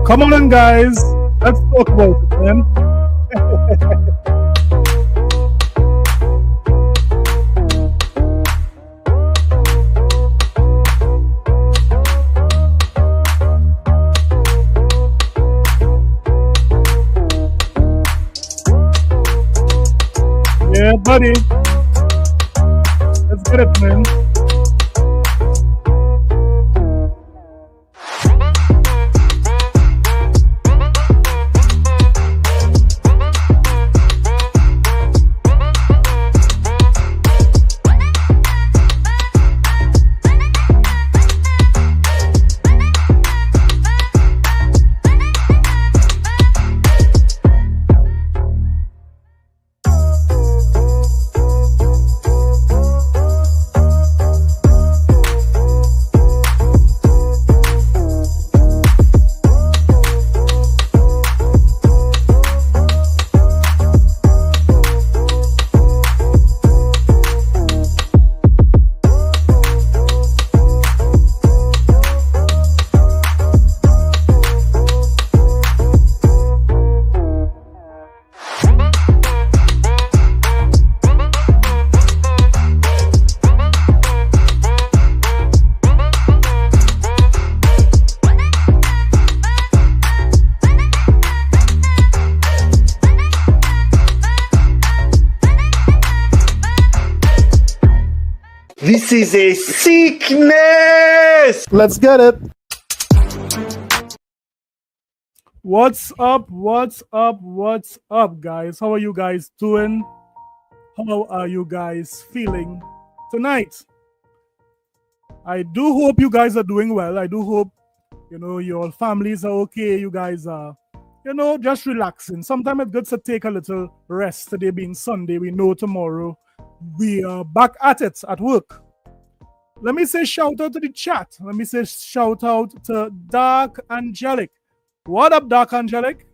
Come on, guys. Let's talk about it, man. Yeah, buddy. Let's get it, man. This is a sickness! Let's get it. What's up? What's up? What's up, guys? How are you guys doing? How are you guys feeling tonight? I do hope you guys are doing well. I do hope, your families are okay. You guys are, just relaxing. Sometimes it's good to take a little rest. Today being Sunday, we know tomorrow we are back at it at work. Let me say shout out to the chat. Let me say shout out to Dark Angelic. What up, Dark Angelic?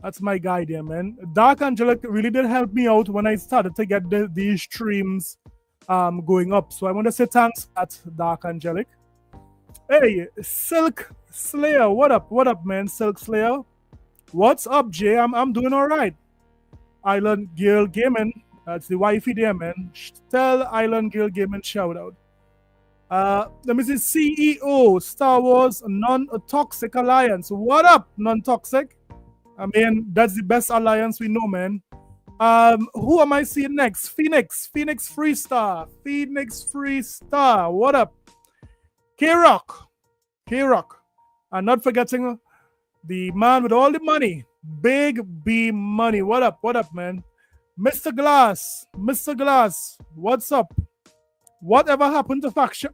That's my guy there, man. Dark Angelic really did help me out when I started to get these streams going up. So I want to say thanks at Dark Angelic. Hey, Silk Slayer. What up? What up, man? Silk Slayer. What's up, Jay? I'm doing all right. Island Girl Gaming. That's the wifey there, man. Tell Island Girl Gaming shout out. Let me see, CEO, Star Wars Non-Toxic Alliance. What up, Non-Toxic? I mean, that's the best alliance we know, man. Who am I seeing next? Phoenix Freestar. What up? K-Rock. And not forgetting the man with all the money, Big B Money. What up, man? Mr. Glass, what's up? Whatever happened to faction?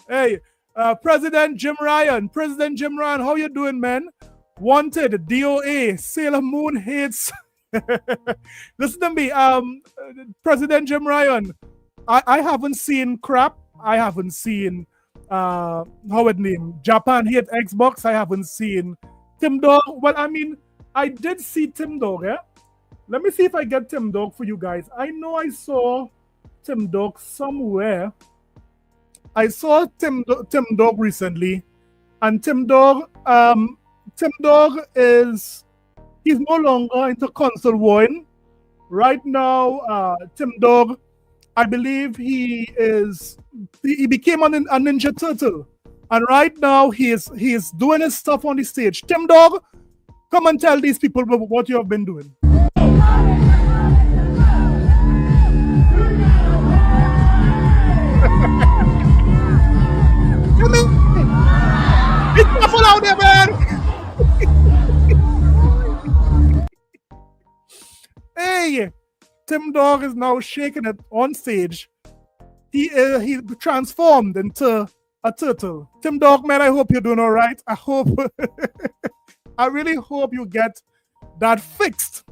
Hey, President Jim Ryan, how you doing, man? Wanted, DOA, Sailor Moon hates. Listen to me, President Jim Ryan, I haven't seen crap. I haven't seen, how it name? Japan hate Xbox. I haven't seen Tim Dog. Well, I mean, I did see Tim Dog, yeah? Let me see if I get Tim Dog for you guys. I know I saw Tim Dog somewhere. I saw Tim Dog recently. And Tim Dog is, he's no longer into console warring. Right now, Tim Dog I believe he became a Ninja Turtle. And right now he is doing his stuff on the stage. Tim Dog, come and tell these people what you have been doing. Be careful out there, man. Hey, Tim Dog is now shaking it on stage. He transformed into a turtle. Tim Dog, man, I hope you're doing all right. I really hope you get that fixed.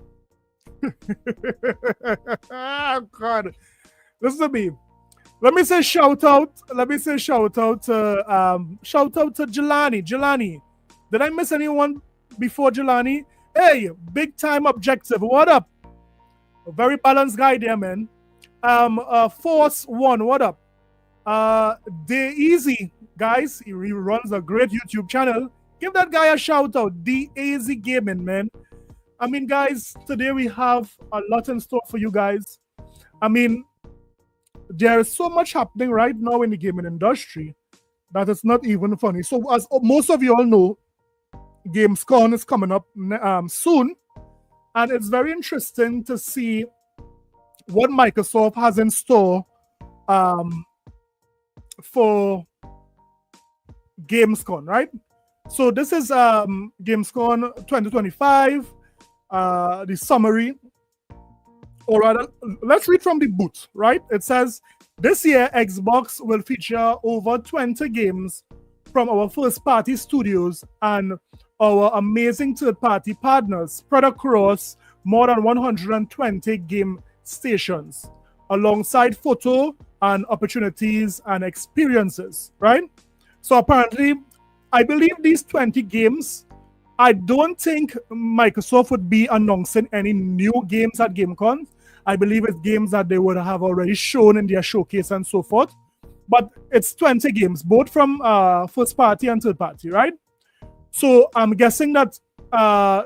Oh God, listen to me. Let me say shout out. Shout out to Jelani. Jelani, did I miss anyone before Jelani? Hey, big time objective. What up? A very balanced guy there, man. Force One. What up? Day Easy, guys. He runs a great YouTube channel. Give that guy a shout out. The Easy Gaming, man. I mean, guys, today we have a lot in store for you guys. I mean, there is so much happening right now in the gaming industry that it's not even funny. So, as most of you all know, Gamescom is coming up soon, and it's very interesting to see what Microsoft has in store for Gamescom, right? So this is Gamescom 2025, the summary. Or rather, let's read from the boot, right? It says, this year, Xbox will feature over 20 games from our first-party studios and our amazing third-party partners spread across more than 120 game stations, alongside photo and opportunities and experiences, right? So apparently, I believe these 20 games, I don't think Microsoft would be announcing any new games at GameCon. I believe it's games that they would have already shown in their showcase and so forth. But it's 20 games, both from first party and third party, right? So I'm guessing that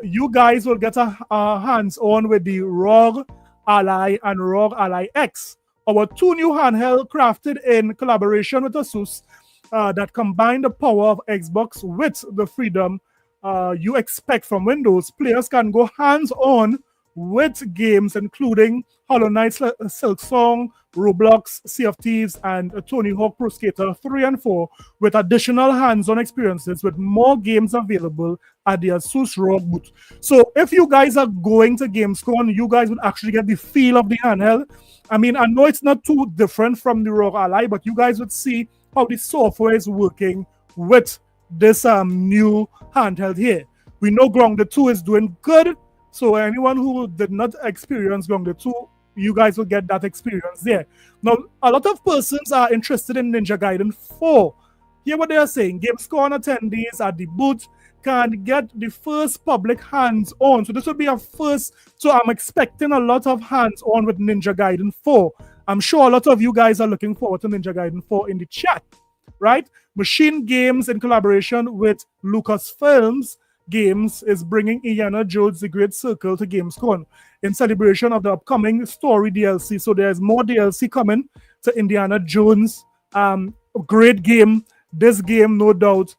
you guys will get a hands-on with the ROG Ally and ROG Ally X, our two new handheld crafted in collaboration with ASUS that combine the power of Xbox with the freedom you expect from Windows. Players can go hands-on with games including Hollow Knight, Silksong, Roblox, Sea of Thieves, and Tony Hawk Pro Skater 3 and 4, with additional hands-on experiences with more games available at the ASUS ROG booth. So if you guys are going to Gamescom, you guys will actually get the feel of the handheld. I mean, I know it's not too different from the ROG Ally, but you guys would see how the software is working with this new handheld here. We know Grounded 2 is doing good, so anyone who did not experience Grounded 2, you guys will get that experience there. Now, a lot of persons are interested in Ninja Gaiden 4. Hear what they are saying. Gamescom attendees at the booth can get the first public hands-on. So this will be a first. So I'm expecting a lot of hands-on with Ninja Gaiden 4. I'm sure a lot of you guys are looking forward to Ninja Gaiden 4 in the chat, right? Machine Games, in collaboration with Lucasfilms Games, is bringing Indiana Jones The Great Circle to Gamescom in celebration of the upcoming story DLC. So there's more DLC coming to Indiana Jones. Great game. This game, no doubt,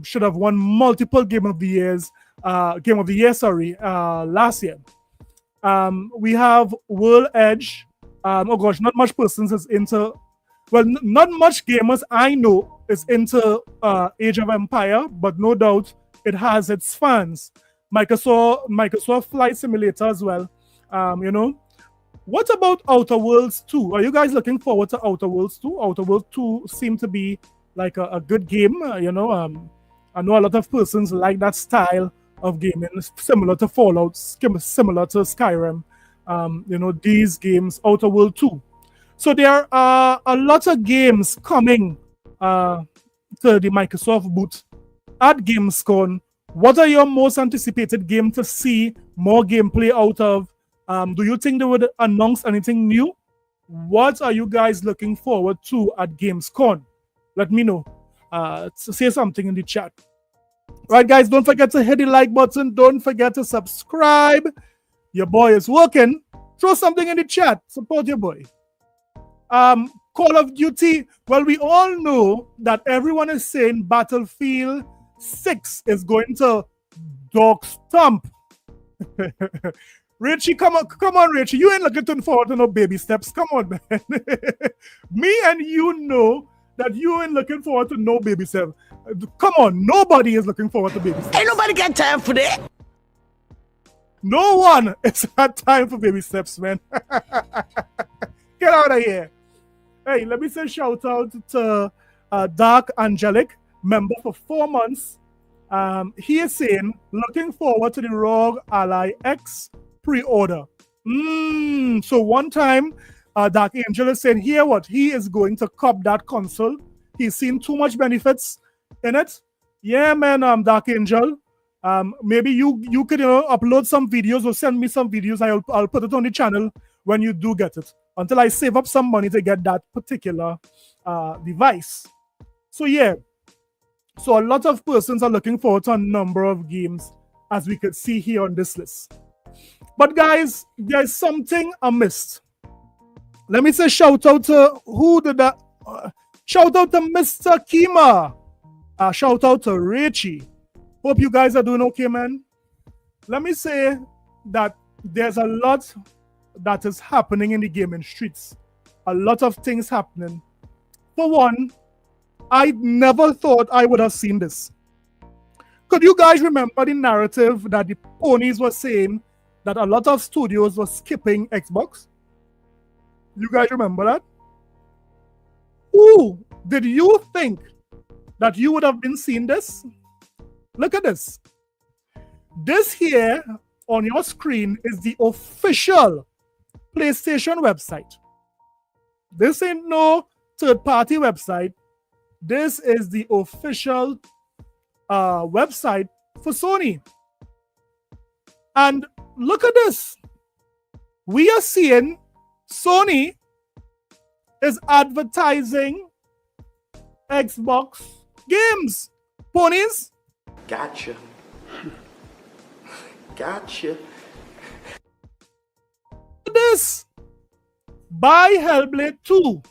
should have won multiple Game of the Year, last year. We have World Edge. Oh gosh, not much persons is into. Well, not much gamers I know is into Age of Empire, but no doubt it has its fans. Microsoft Flight Simulator as well. What about Outer Worlds 2? Are you guys looking forward to Outer Worlds 2? Outer Worlds 2 seemed to be like a good game. I know a lot of persons like that style of gaming, similar to Fallout, similar to Skyrim. These games, Outer World 2. So there are a lot of games coming to the Microsoft booth at Gamescom. What are your most anticipated game to see more gameplay out of? Do you think they would announce anything new? What are you guys looking forward to at Gamescom? Let me know. Say something in the chat. Right, guys, don't forget to hit the like button. Don't forget to subscribe. Your boy is working. Throw something in the chat. Support your boy. Call of Duty. Well, we all know that everyone is saying Battlefield 6 is going to dog stomp. Richie, come on, Richie. You ain't looking forward to no baby steps. Come on, man. Me and you know that you ain't looking forward to no baby steps. Come on, nobody is looking forward to baby steps. Ain't nobody got time for that. No one has had time for baby steps, man. Get out of here. Hey, let me say shout out to Dark Angelic, member for 4 months. He is saying, looking forward to the Rogue Ally X pre-order. So one time, Dark Angel is saying, here what? He is going to cop that console. He's seen too much benefits in it. Yeah, man, Dark Angel. Maybe you could upload some videos or send me some videos. I'll put it on the channel when you do get it, until I save up some money to get that particular device. So yeah, so a lot of persons are looking forward to a number of games, as we could see here on this list. But guys, there's something amiss. Let me say shout out to who did that? Shout out to Mr. Kima. Shout out to Richie. Hope you guys are doing okay, man. Let me say that there's a lot that is happening in the gaming streets. A lot of things happening. For one, I never thought I would have seen this. Could you guys remember the narrative that the ponies were saying that a lot of studios were skipping Xbox? You guys remember that? Ooh, did you think that you would have been seeing this? Look at this. This here on your screen is the official PlayStation website. This ain't no third-party website. This is the official website for Sony. And look at this. We are seeing Sony is advertising Xbox games. Ponies? Gotcha. Gotcha. This. Buy Hellblade 2.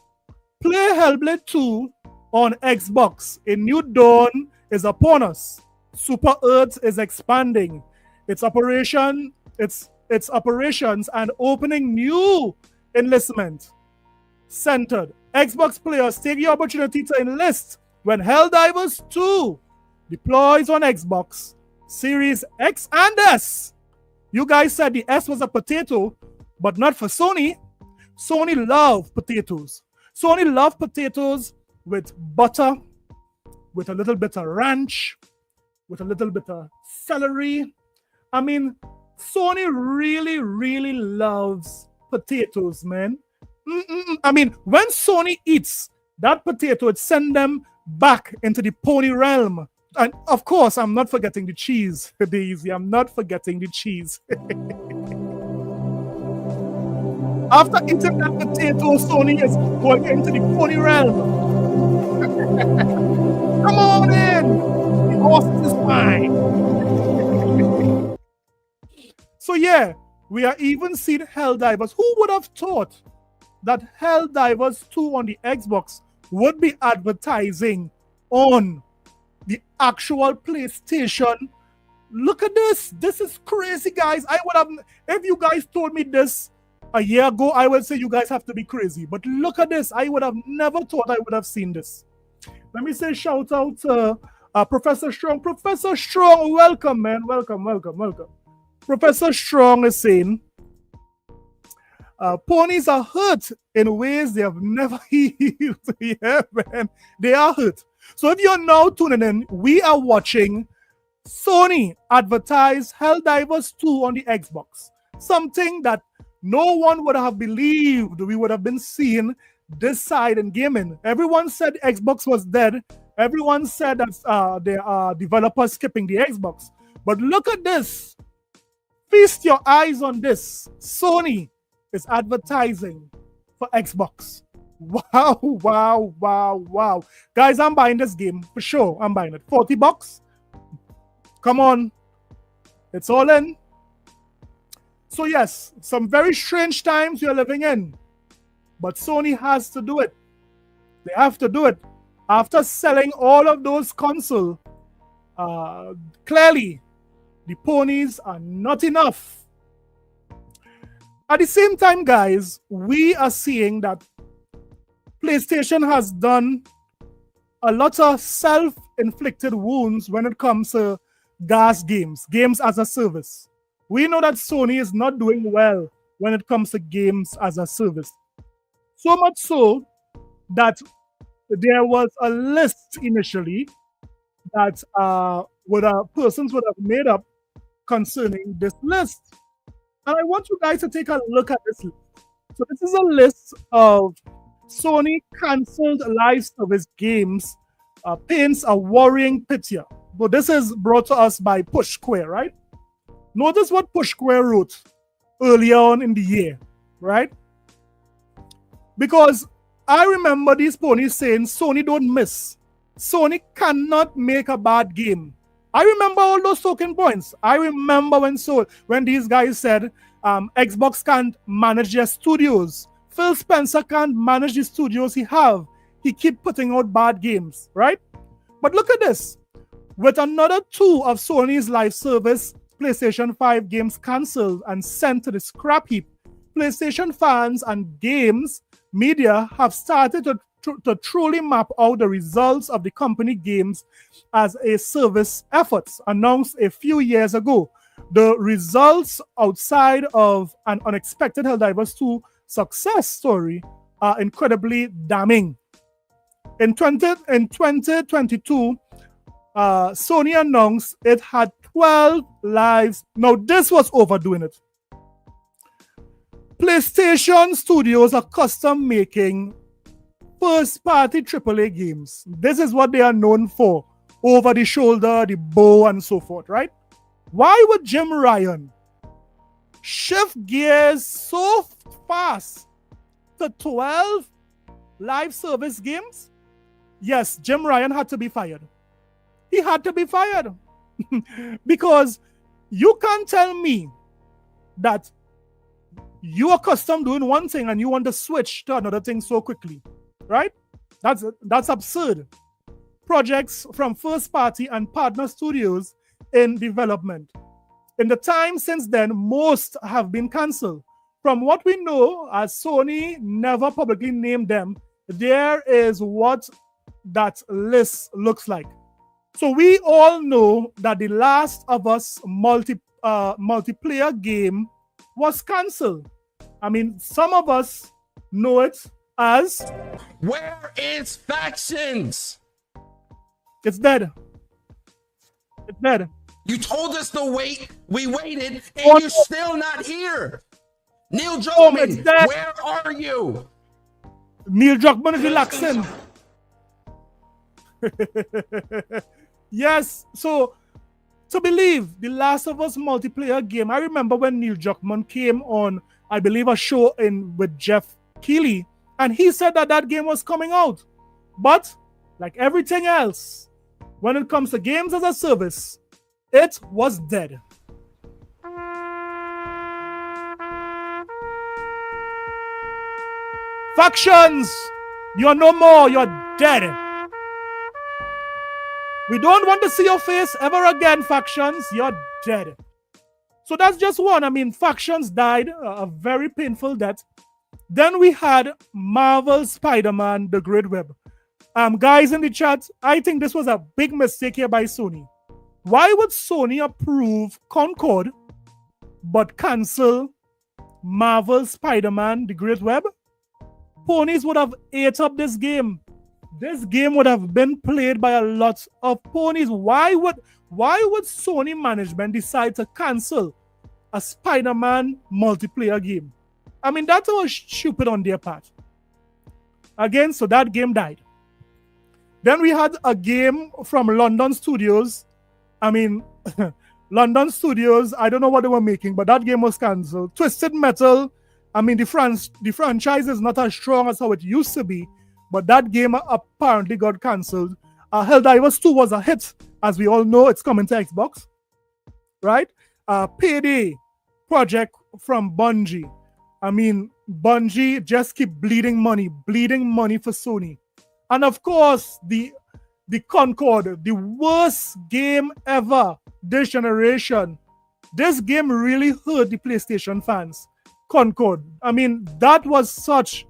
Play Hellblade 2 on Xbox. A new dawn is upon us. Super Earth is expanding its operations and opening new enlistment centered. Xbox players take the opportunity to enlist when Helldivers 2 deploys on Xbox Series X and S. You guys said the S was a potato, but not for Sony. Sony love potatoes. Sony love potatoes with butter, with a little bit of ranch, with a little bit of celery. I mean, Sony really, really loves potatoes, man. I mean, when Sony eats that potato, it sends them back into the pony realm. And of course, I'm not forgetting the cheese, Daisy. I'm not forgetting the cheese. After eating that potato, Sony is going into the pony realm. Come on in. The horse is fine. So yeah, we are even seeing Helldivers. Who would have thought that Helldivers 2 on the Xbox would be advertising on the actual PlayStation? Look at this. This is crazy, guys. I would have, if you guys told me this a year ago, I would say you guys have to be crazy. But look at this. I would have never thought I would have seen this. Let me say shout out to Professor Strong. Professor Strong, welcome, man. Welcome. Professor Strong is saying, ponies are hurt in ways they have never healed. Yeah, man. They are hurt. So if you're now tuning in, we are watching Sony advertise Helldivers 2 on the Xbox. Something that no one would have believed we would have been seeing this side in gaming. Everyone said Xbox was dead. Everyone said that there are developers skipping the Xbox. But look at this. Feast your eyes on this. Sony is advertising for Xbox. Wow. Guys, I'm buying this game for sure. I'm buying it. $40. Come on. It's all in. So yes, some very strange times we are living in. But Sony has to do it. They have to do it. After selling all of those consoles, clearly the ponies are not enough. At the same time, guys, we are seeing that PlayStation has done a lot of self-inflicted wounds when it comes to GAAS games, games as a service. We know that Sony is not doing well when it comes to games as a service. So much so that there was a list initially that persons would have made up concerning this list. And I want you guys to take a look at this list. So this is a list of Sony cancelled live service games, paints a worrying picture. But this is brought to us by Push Square, right? Notice what Push Square wrote earlier on in the year, right? Because I remember these ponies saying Sony don't miss. Sony cannot make a bad game. I remember all those talking points. I remember when these guys said Xbox can't manage their studios. Phil Spencer can't manage the studios he have. He keep putting out bad games, right? But look at this. With another 2 of Sony's live service PlayStation 5 games cancelled and sent to the scrap heap, PlayStation fans and games media have started to truly map out the results of the company games as a service efforts announced a few years ago. The results outside of an unexpected Helldivers 2 success story are incredibly damning. In 2022, Sony announced it had 12 lives. Now, this was overdoing it. PlayStation Studios are custom making first-party AAA games. This is what they are known for. Over the shoulder, the bow, and so forth, right? Why would Jim Ryan shift gears so fast to 12 live service games? Yes, Jim Ryan had to be fired. He had to be fired. Because you can't tell me that you are accustomed doing one thing and you want to switch to another thing so quickly, right? That's absurd. Projects from first party and partner studios in development. In the time since then, most have been cancelled. From what we know, as Sony never publicly named them, there is what that list looks like. So we all know that the Last of Us multiplayer game was cancelled. I mean, some of us know it as... Where is Factions? It's dead. It's dead. You told us to wait. We waited, and you're still not here. Neil Druckmann, where are you? Neil Druckmann is relaxing. Yes, so to believe the Last of Us multiplayer game, I remember when Neil Druckmann came on, I believe, a show with Jeff Keighley, and he said that game was coming out. But like everything else, when it comes to games as a service, it was dead. Factions, you're no more, you're dead. We don't want to see your face ever again, Factions. You're dead. So that's just one. I mean, Factions died a very painful death. Then we had Marvel Spider-Man, The Great Web. Guys in the chat, I think this was a big mistake here by Sony. Why would Sony approve Concord but cancel Marvel Spider-Man, The Great Web? Ponies would have ate up this game. This game would have been played by a lot of ponies. Why would Sony management decide to cancel a Spider-Man multiplayer game? I mean, that was stupid on their part. Again, so that game died. Then we had a game from London Studios. I mean, London Studios, I don't know what they were making, but that game was cancelled. Twisted Metal, I mean, the franchise is not as strong as how it used to be, but that game apparently got cancelled. Helldivers 2 was a hit. As we all know, it's coming to Xbox, right? Payday project from Bungie. I mean, Bungie just keep bleeding money for Sony. And of course, the Concord, the worst game ever this generation. This game really hurt the PlayStation fans. Concord. I mean, that was such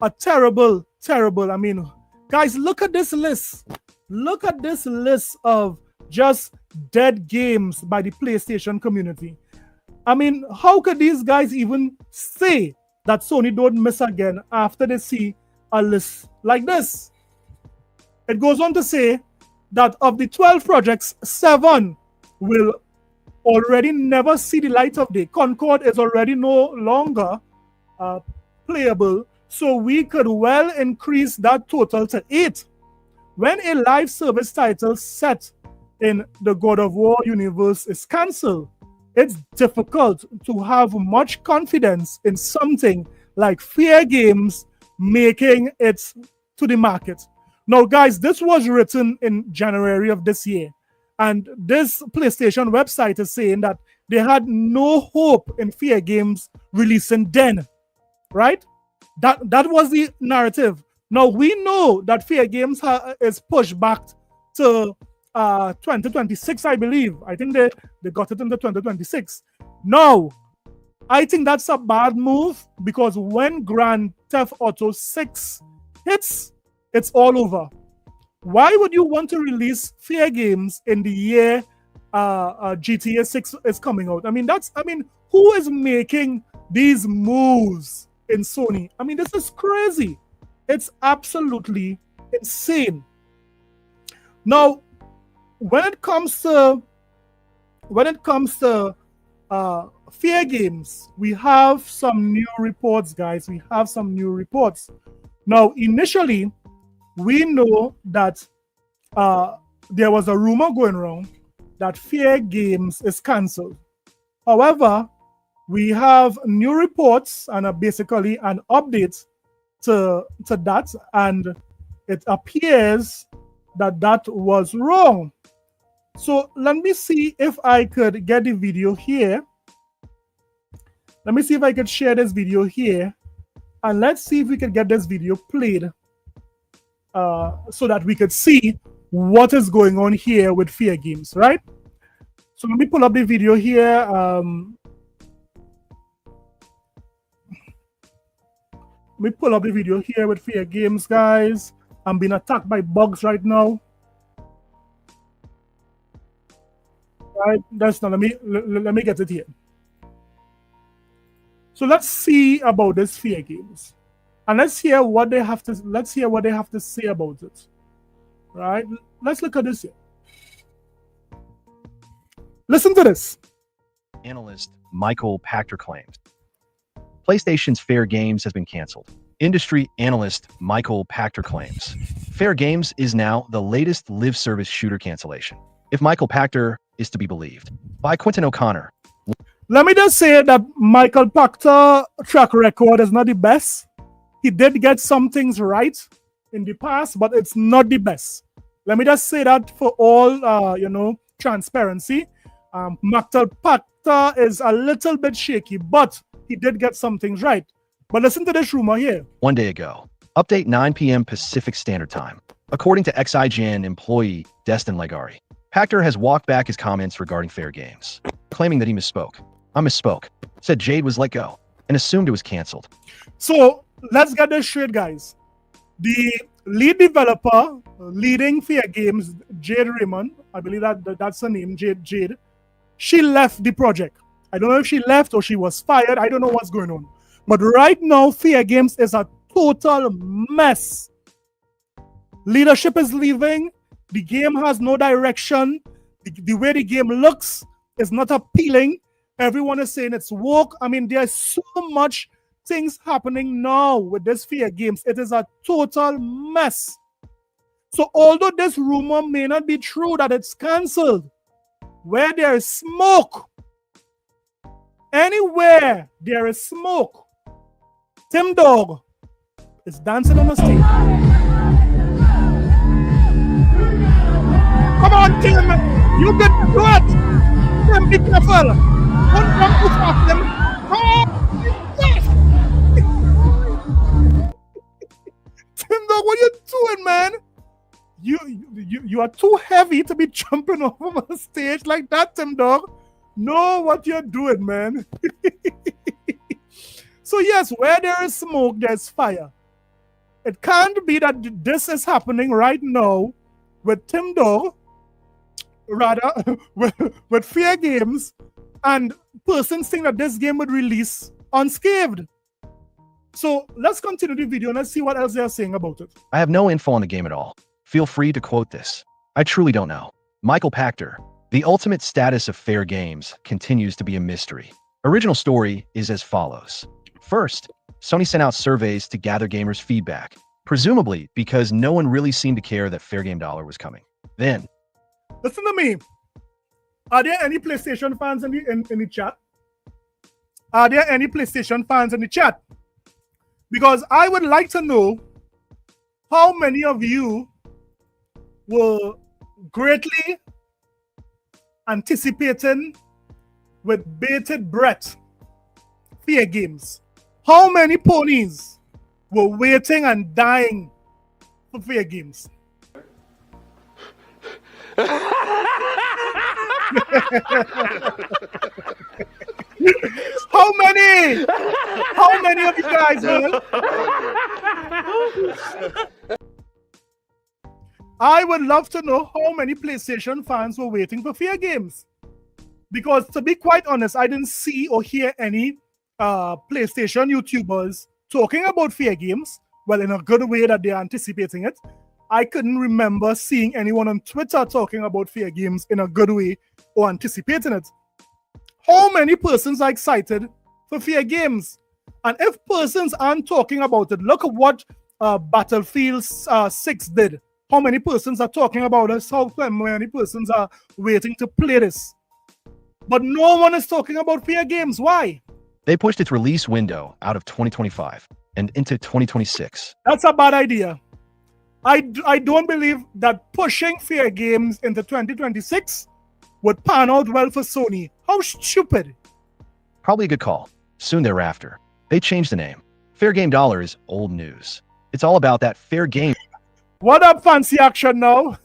a terrible. I mean, guys, look at this list. Look at this list of just dead games by the PlayStation community. I mean, how could these guys even say that Sony don't miss again after they see a list like this? It goes on to say that of the 12 projects, 7 will already never see the light of day. Concord is already no longer playable, so we could well increase that total to 8. When a live service title set in the God of War universe is cancelled, it's difficult to have much confidence in something like Fairgames making it to the market. Now, guys, this was written in January of this year, and this PlayStation website is saying that they had no hope in Fairgames releasing then, right? That was the narrative. Now, we know that Fairgames is pushed back to 2026, I believe. I think they got it into 2026. Now, I think that's a bad move because when Grand Theft Auto 6 hits, it's all over. Why would you want to release Fairgames in the year GTA 6 is coming out? I mean, who is making these moves in Sony? I mean, this is crazy. It's absolutely insane. Now, when it comes to Fairgames, we have some new reports, guys. We have some new reports. Now, initially, we know that there was a rumor going around that Fairgames is cancelled. However, we have new reports and basically an update to that, and it appears that was wrong. So let me see if I could get the video here. Let me see if I could share this video here, and let's see if we can get this video played so that we could see what is going on here with Fairgames, right? So let me pull up the video here. Let me pull up the video here with Fairgames, guys. I'm being attacked by bugs right now. Right, that's not. Let me get it here. So let's see about this Fairgames, and let's hear what they have to say about it. Right? Let's look at this here. Listen to this. Analyst Michael Pachter claims PlayStation's Fairgames has been canceled. Industry analyst Michael Pachter claims Fairgames is now the latest live service shooter cancellation, if Michael Pachter is to be believed. By Quentin O'Connor. Let me just say that Michael Pachter's track record is not the best. He did get some things right in the past, but it's not the best. Let me just say that for all transparency. Michael Pachter is a little bit shaky, but he did get some things right. But listen to this rumor here. 1 day ago, update 9 p.m. Pacific Standard Time. According to XIGN employee Destin Legari, Pachter has walked back his comments regarding Fairgames, claiming that he misspoke. I misspoke, said Jade was let go, and assumed it was canceled. So let's get this straight, guys. The lead developer leading Fairgames, Jade Raymond, I believe that's her name, Jade, she left the project. I don't know if she left or she was fired. I don't know what's going on. But right now, Fairgames is a total mess. Leadership is leaving. The game has no direction. The way the game looks is not appealing. Everyone is saying it's woke. I mean, there's so much things happening now with this Fairgames. It is a total mess. So although this rumor may not be true that it's cancelled, where there is smoke, anywhere there is smoke, Tim Dog is dancing on the stage. Come on, Tim. You can do it. Tim, be careful. Don't run too fast, Tim. Come on. Yes. You are too heavy to be jumping over a stage like that, Tim Dog. Know what you're doing, man. So yes, where there is smoke, there's fire. It can't be that this is happening right now with Tim Dog, rather with Fair Games, and persons think that this game would release unscathed. So let's continue the video and let's see what else they are saying about it. I have no info on the game at all. Feel free to quote this. I truly don't know. Michael Pachter. The ultimate status of Fair Games continues to be a mystery. Original story is as follows. First, Sony sent out surveys to gather gamers' feedback, presumably because no one really seemed to care that Fair Game Dollar was coming. Then, listen to me. Are there any PlayStation fans in the chat? Are there any PlayStation fans in the chat? Because I would like to know how many of you were greatly anticipating with bated breath Fair Games. How many ponies were waiting and dying for Fair Games? How many? How many of you guys, man? I would love to know how many PlayStation fans were waiting for Fair Games. Because to be quite honest, I didn't see or hear any PlayStation YouTubers talking about Fair Games. Well, in a good way that they're anticipating it. I couldn't remember seeing anyone on Twitter talking about Fair Games in a good way or anticipating it. How many persons are excited for Fair Games? And if persons aren't talking about it, look at what Battlefield 6 did. How many persons are talking about this? How many persons are waiting to play this? But no one is talking about Fair Games. Why? they pushed its release window out of 2025 and into 2026. That's a bad idea. I don't believe that pushing Fair Games into 2026 would pan out well for Sony. How stupid. Probably a good call. Soon thereafter, they changed the name. Fair Game Dollar is old news. It's all about that fair game. What up, Fancy Action now?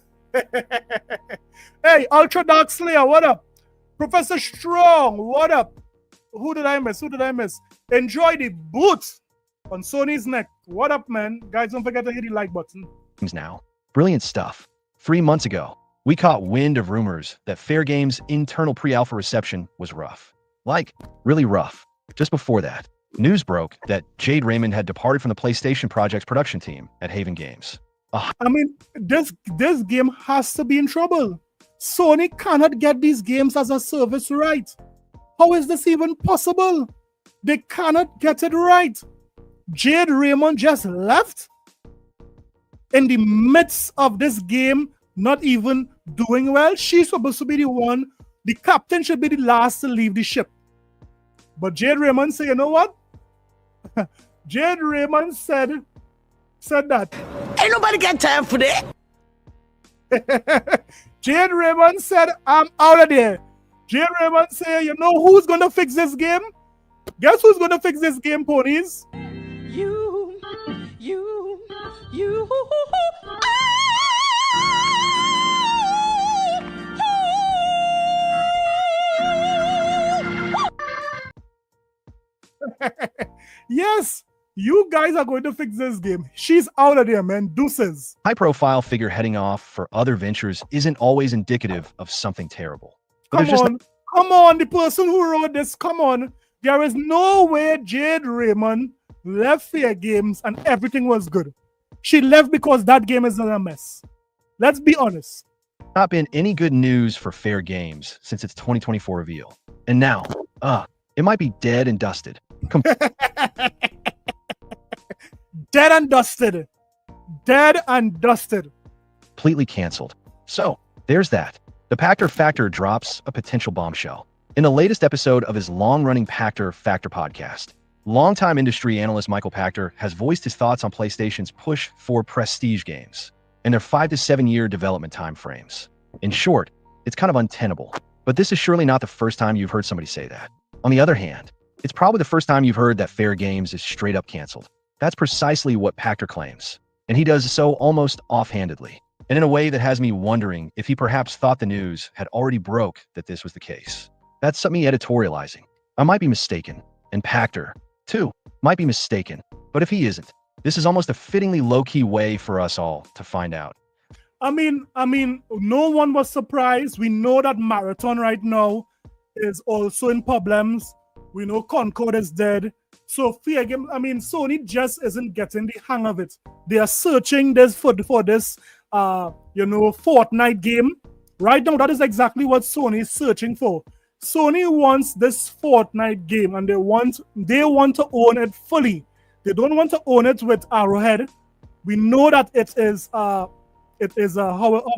Hey, Ultra Dark Slayer, what up? Professor Strong, what up? Who did I miss? Enjoy the boot on Sony's neck. What up, man? Guys, don't forget to hit the like button. Now, brilliant stuff. 3 months ago, we caught wind of rumors that Fair Game's internal pre-alpha reception was rough. Like, really rough. Just before that, news broke that Jade Raymond had departed from the PlayStation project's production team at Haven Games. I mean, this game has to be in trouble. Sony cannot get these games as a service right. How is this even possible? They cannot get it right. Jade Raymond just left in the midst of this game, not even doing well. She's supposed to be the one. The captain should be the last to leave the ship. But Jade Raymond said, you know what? Jade Raymond said that. Ain't nobody got time for that. Jade Raymond said, I'm out of there. Jade Raymond said, you know who's going to fix this game? Guess who's going to fix this game, ponies? You. Yes, you guys are going to fix this game. She's out of there, man. Deuces. High-profile figure heading off for other ventures isn't always indicative of something terrible. But Come on, the person who wrote this, come on. There is no way Jade Raymond left Fair Games and everything was good. She left because that game is in a mess. Let's be honest. Not been any good news for Fair Games since its 2024 reveal. And now, it might be dead and dusted. Dead and dusted. Dead and dusted. Completely canceled. So, there's that. The Pachter Factor drops a potential bombshell. In the latest episode of his long-running Pachter Factor podcast, longtime industry analyst Michael Pachter has voiced his thoughts on PlayStation's push for prestige games and their 5 to 7 year development timeframes. In short, it's kind of untenable, but this is surely not the first time you've heard somebody say that. On the other hand, it's probably the first time you've heard that Fair Games is straight up canceled. That's precisely what Pachter claims, and he does so almost offhandedly. and in a way that has me wondering if he perhaps thought the news had already broke that this was the case. That's something editorializing. I might be mistaken, and Pactor, too, might be mistaken, but if he isn't, this is almost a fittingly low-key way for us all to find out. I mean, no one was surprised. We know that Marathon right now is also in problems. We know Concord is dead. So Fairgames, Sony just isn't getting the hang of it. They are searching this for this Fortnite game. Right now, that is exactly what Sony is searching for. Sony wants this Fortnite game, and they want to own it fully. They don't want to own it with Arrowhead. We know that it is our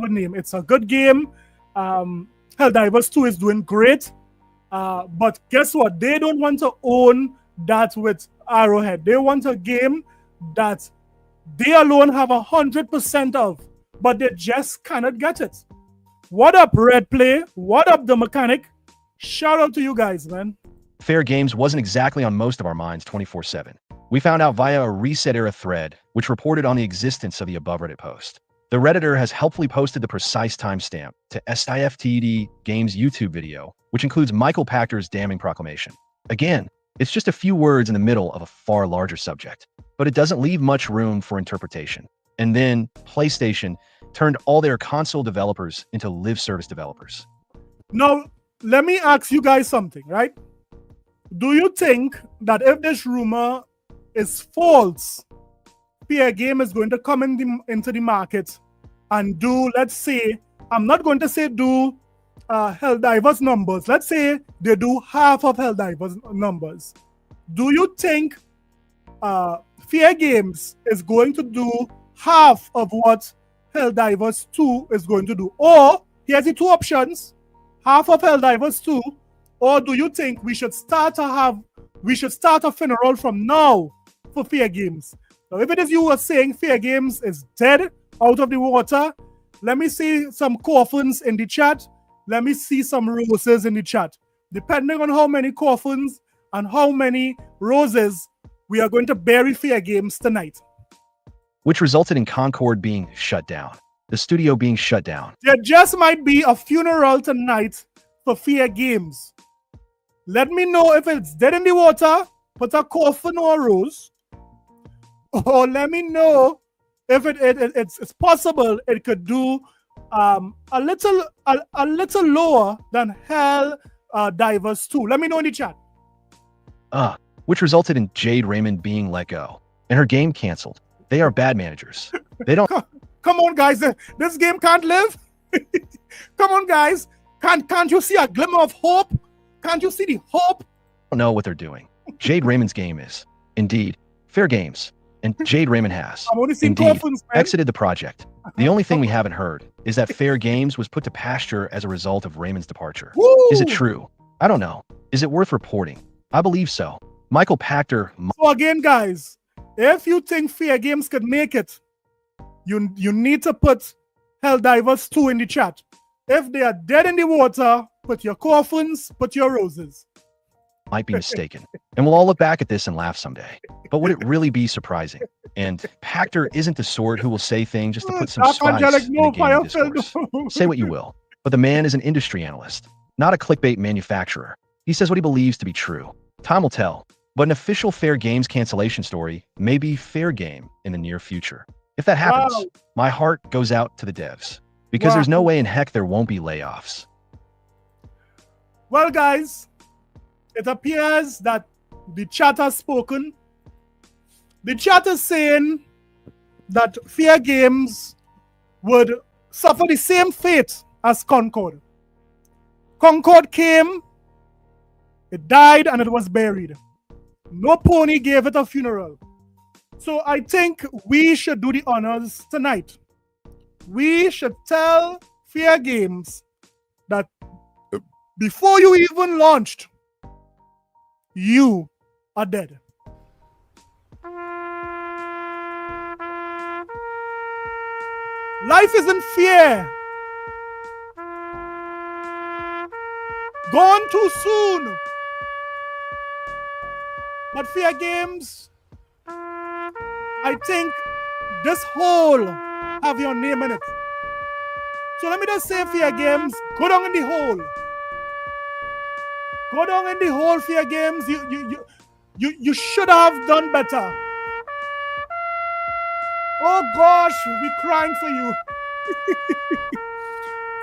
name. It's a good game. Helldivers 2 is doing great. But guess what? They don't want to own that with Arrowhead. They want a game that they alone have 100% of, but they just cannot get it. What up, Red Play? What up, The Mechanic? Shout out to you guys, man. Fairgames wasn't exactly on most of our minds 24/7. We found out via a Reset Era thread, which reported on the existence of the above Reddit post. The Redditor has helpfully posted the precise timestamp to SIFTD Games YouTube video, which includes Michael Pactor's damning proclamation. Again, it's just a few words in the middle of a far larger subject, but it doesn't leave much room for interpretation. And then PlayStation turned all their console developers into live service developers. Now, let me ask you guys something, right? Do you think that if this rumor is false, Fairgames is going to come into the market and do, let's say, I'm not going to say do Helldivers numbers. Let's say they do half of Helldivers numbers. Do you think Fairgames is going to do half of what Helldivers 2 is going to do? Or, here's the two options, half of Helldivers 2, or do you think we should start a funeral from now for Fairgames? Now, if it is you who are saying Fairgames is dead, out of the water, let me see some coffins in the chat. Let me see some roses in the chat. Depending on how many coffins and how many roses, we are going to bury Fairgames tonight. Which resulted in Concord being shut down, the studio being shut down. There just might be a funeral tonight for Fairgames. Let me know if it's dead in the water, put a coffin or a rose. Or let me know if it's possible it could do a little lower than Helldivers 2. Let me know in the chat. Which resulted in Jade Raymond being let go and her game canceled. They are bad managers. They don't come on, guys. This game can't live. Come on, guys. Can't you see a glimmer of hope? Can't you see the hope? don't know what they're doing. Jade Raymond's game is indeed Fairgames, and Jade Raymond has indeed exited the project. The only thing we haven't heard is that Fairgames was put to pasture as a result of Raymond's departure. Woo! Is it true? I don't know. Is it worth reporting? I believe so. Michael Pactor. So again, guys, if you think Fairgames could make it, you need to put Helldivers 2 in the chat. If they are dead in the water, put your coffins, put your roses. Might be mistaken. And we'll all look back at this and laugh someday. But would it really be surprising? And Pactor isn't the sort who will say things just to put some spice in the gaming discourse. Say what you will. But the man is an industry analyst, not a clickbait manufacturer. He says what he believes to be true. Time will tell. But an official Fairgames cancellation story may be fair game in the near future. If that happens, my heart goes out to the devs. Because there's no way in heck there won't be layoffs. Well, guys, it appears that the chat has spoken. The chat is saying that Fairgames would suffer the same fate as Concord. Concord came, it died, and it was buried. No pony gave it a funeral. So I think we should do the honors tonight. We should tell Fairgames that before you even launched, you are dead. Life isn't fair. Gone too soon. But Fairgames, I think this whole have your name in it. So let me just say, Fairgames, go down in the hole. Go down in the hole, Fairgames. You should have done better. Oh gosh, we're crying for you.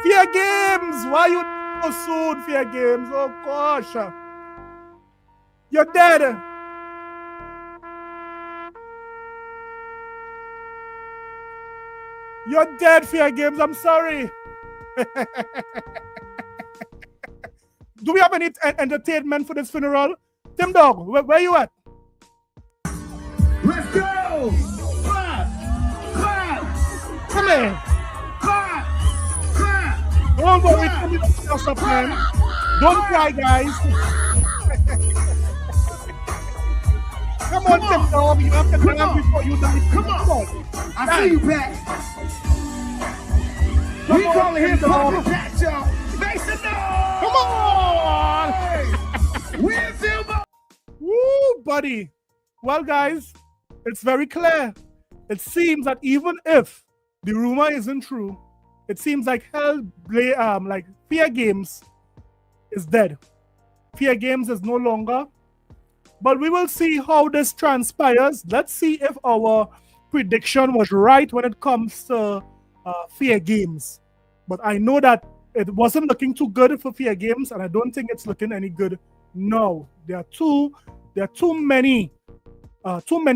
Fairgames, why you so soon, Fairgames? Oh gosh. You're dead. You're dead, Fairgames. I'm sorry. Do we have any entertainment for this funeral? Tim Dog, where you at? Let's go! Clap! Clap! Come here. Clap! Clap! Don't worry, come up, man. Don't cry, guys. Come on, Tim Dog. You have to dance before you dance. Come on. I see you, Pat. We calling him Papa Pat, y'all. Make some noise! Come on! We're Silver! Woo, buddy. Well, guys, it's very clear. It seems that even if the rumor isn't true, it seems like Fairgames is dead. Fairgames is no longer. But we will see how this transpires. Let's see if our prediction was right when it comes to Fairgames. But I know that it wasn't looking too good for Fairgames, and I don't think it's looking any good now. There are too many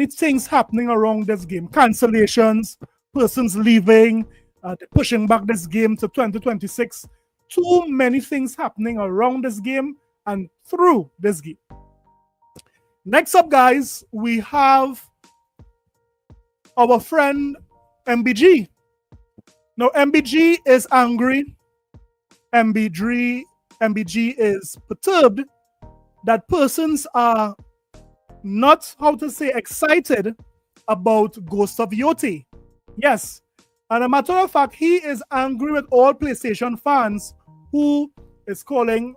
things happening around this game. Cancellations, persons leaving, they're pushing back this game to 2026. Too many things happening around this game and through this game. Next up, guys, we have our friend MBG. Now, MBG is angry. MBG is perturbed that persons are not, excited about Ghost of Yote. Yes. And a matter of fact, he is angry with all PlayStation fans who is calling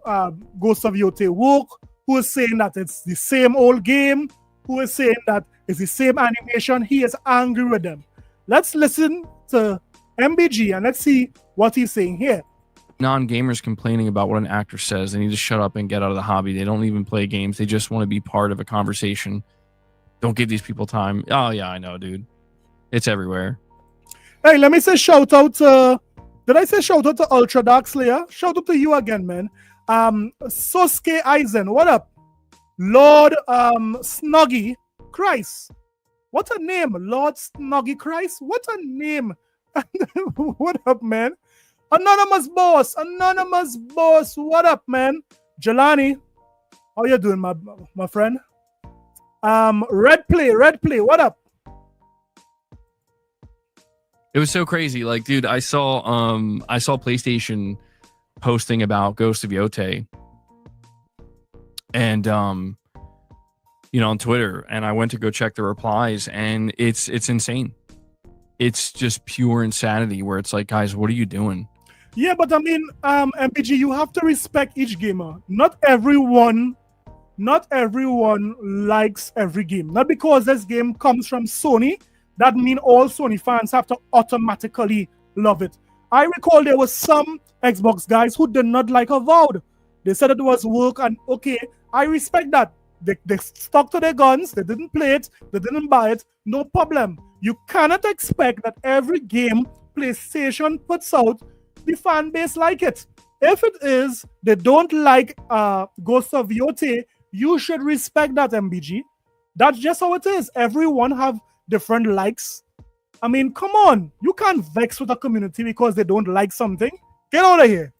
Ghost of Yote woke, who is saying that it's the same old game, who is saying that it's the same animation. He is angry with them. Let's listen to MBG and let's see what he's saying here. Non-gamers complaining about what an actor says. They need to shut up and get out of the hobby. They don't even play games. They just want to be part of a conversation. Don't give these people time. Oh, yeah, I know, dude. It's everywhere. Hey, let me say shout out to... Did I say shout out to Ultra Dark Slayer? Shout out to you again, man. Sosuke Eisen, what up? Lord Snuggy Christ. What a name, Lord Snuggy Christ. What a name. What up, man? Anonymous boss, what up, man? Jelani, how you doing, my friend? Red play, what up? It was so crazy. Like, dude, I saw PlayStation posting about Ghost of Yote and on Twitter, and I went to go check the replies, and it's insane. It's just pure insanity where it's like, guys, what are you doing? Yeah, but I mean, MPG, you have to respect each gamer. Not everyone likes every game. Not because this game comes from Sony, that means all Sony fans have to automatically love it. I recall there was some Xbox guys who did not like Avowed. They said it was work, and okay, I respect that. They stuck to their guns, they didn't play it, they didn't buy it, no problem. You cannot expect that every game PlayStation puts out, the fan base like it. If it is, they don't like Ghost of Yote, you should respect that, MBG. That's just how it is. Everyone have different likes. I mean, come on. You can't vex with a community because they don't like something. Get out of here.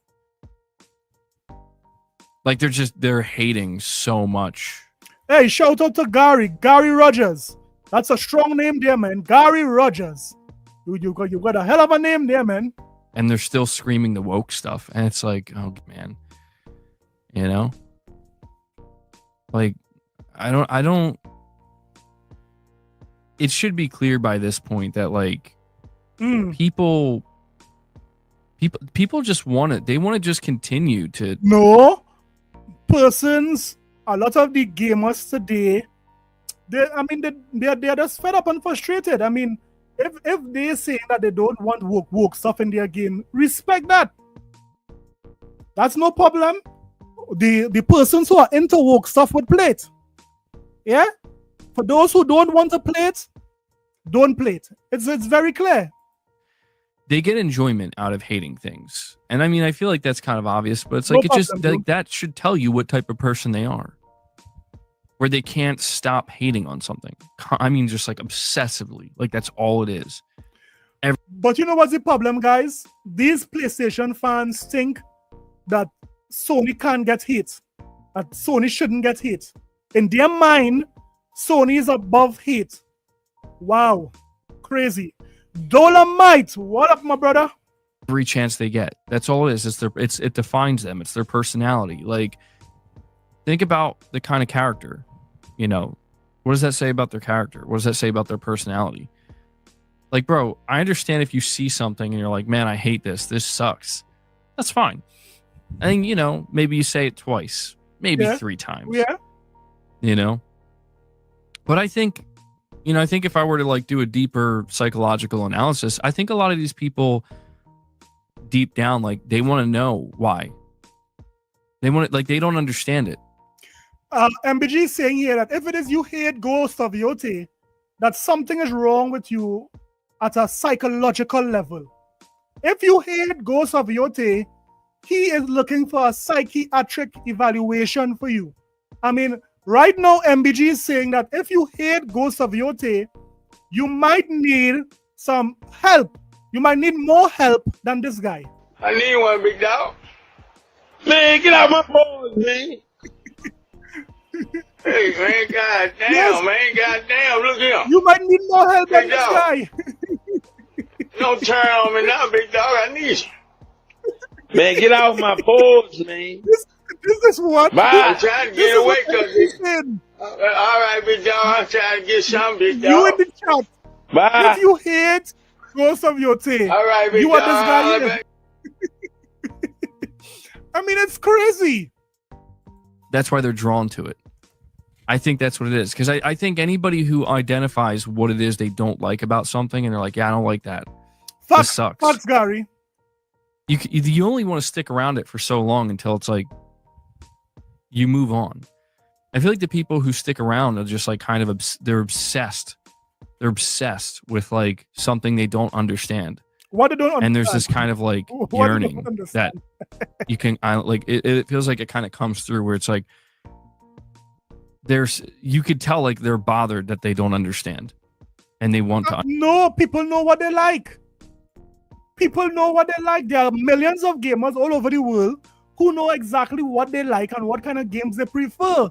Like, they're hating so much. Hey, shout out to Gary Rogers. That's a strong name there, man. Gary Rogers. You got a hell of a name there, man. And they're still screaming the woke stuff. And it's like, oh, man. You know? Like, I don't... It should be clear by this point that, like, people just want it. They want to just continue to... No. Persons, a lot of the gamers today, they're just fed up and frustrated. I mean, If they say that they don't want woke stuff in their game, respect that. That's no problem. The persons who are into woke stuff would play it. Yeah? For those who don't want to play it, don't play it. It's very clear. They get enjoyment out of hating things. And I mean, I feel like that's kind of obvious, but it's like, No it just, problem, like, that should tell you what type of person they are. Where they can't stop hating on something. I mean, just like obsessively. Like, that's all it is. But you know what's the problem, guys? These PlayStation fans think that Sony can't get hate. That Sony shouldn't get hate. In their mind, Sony is above hate. Wow. Crazy. Dolomite, what up, my brother? Every chance they get. That's all it is. It defines them. It's their personality. Like, think about the kind of character. You know, what does that say about their character? What does that say about their personality? Like, bro, I understand if you see something and you're like, man, I hate this. This sucks. That's fine. I think, you know, maybe you say it twice, maybe 3 times. Yeah. You know? But I think, you know, I think if I were to like do a deeper psychological analysis, I think a lot of these people deep down, like, they want to know why. They want it, like, they don't understand it. MBG is saying here that if it is you hate Ghost of Yote, that something is wrong with you at a psychological level. If you hate Ghost of Yote, he is looking for a psychiatric evaluation for you. I mean, right now, MBG is saying that if you hate Ghost of Yote, you might need some help. You might need more help than this guy. I need one, big dog. Man, get out my balls, man. Hey, man, goddamn, Yes. man, goddamn, look here. You might need more help than Big this dog. guy. Don't turn on me now, big dog. I need you. Man, get off my balls, man. This is what. Bye. I'm trying to This get is away what because he's saying. all right, big dog. I'm trying to get some, big dog. You in the chat. Bye. If you hate Ghost of Yote, All right, big you dog. are this guy All here. right, I mean, it's crazy. That's why they're drawn to it. I think that's what it is. Because I think anybody who identifies what it is they don't like about something and they're like, yeah, I don't like that. This sucks. Facts, Gary. You only want to stick around it for so long until it's like you move on. I feel like the people who stick around are just like kind of they're obsessed. They're obsessed with like something they don't understand. What they don't understand. And there's this kind of like What they don't yearning that understand. you can like it feels like it kind of comes through where it's like you could tell like they're bothered that they don't understand and they want to. No, people know what they like. People know what they like. There are millions of gamers all over the world who know exactly what they like and what kind of games they prefer.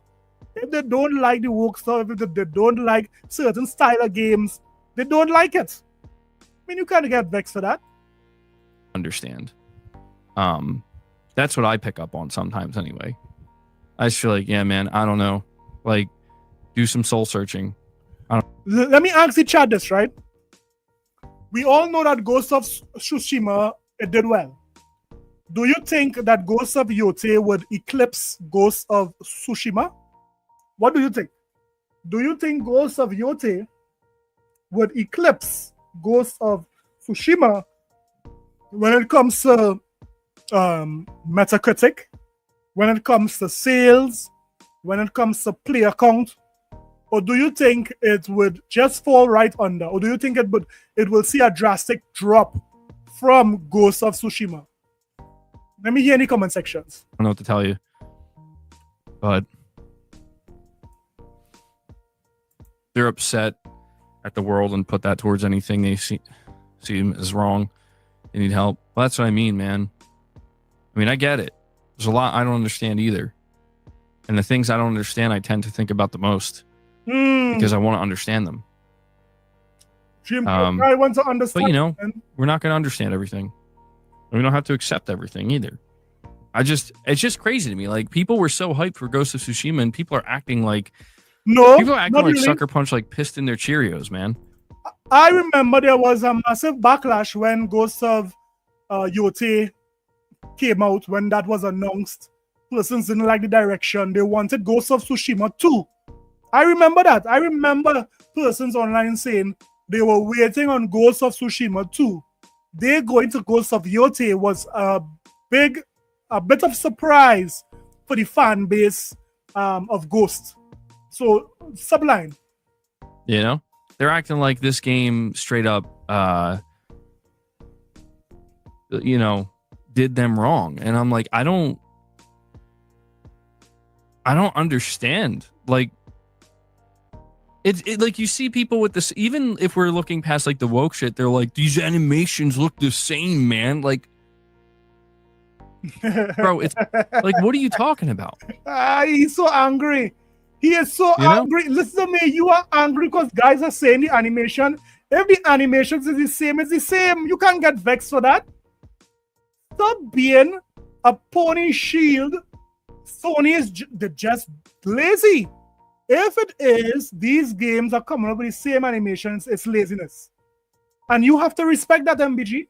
If they don't like the woke stuff, if they don't like certain style of games, they don't like it. I mean, you kind of get vexed for that. Understand. That's what I pick up on sometimes anyway. I just feel like, yeah, man, I don't know. Like, do some soul searching. Let me ask the chat this, right? We all know that Ghost of Tsushima, it did well. Do you think that Ghost of Yote would eclipse Ghost of Tsushima? What do you think? Do you think Ghost of Yote would eclipse Ghost of Tsushima when it comes to Metacritic, when it comes to sales, when it comes to player count? Or do you think it would just fall right under? Or do you think it will see a drastic drop from Ghost of Tsushima? Let me hear in the comment sections. I don't know what to tell you. But they're upset at the world and put that towards anything they see as wrong. They need help. Well, that's what I mean, man. I mean, I get it. There's a lot I don't understand either. And the things I don't understand, I tend to think about the most. Because I want to understand them. Jim, I want to understand. But you know, we're not going to understand everything. We don't have to accept everything either. It's just crazy to me. Like, people were so hyped for Ghost of Tsushima, and people are acting like really. Sucker Punch, like pissed in their Cheerios, man. I remember there was a massive backlash when Ghost of Yote came out, when that was announced. Persons didn't like the direction. They wanted Ghost of Tsushima 2. I remember that. I remember persons online saying, They were waiting on Ghost of Tsushima 2. They going to Ghost of Yote was a bit of surprise for the fan base of Ghost. So sublime. You know, they're acting like this game straight up, did them wrong, and I'm like, I don't understand. Like, it like you see people with this. Even if we're looking past like the woke shit, they're like, these animations look the same, man. Like, bro, it's like, what are you talking about? He's so angry. He is so angry. Listen to me. You are angry because guys are saying the animation. If the animations is the same, it's the same. You can't get vexed for that. Stop being a pony shield. Sony is they're just lazy. If it is, these games are coming up with the same animations, it's laziness. And you have to respect that, MBG.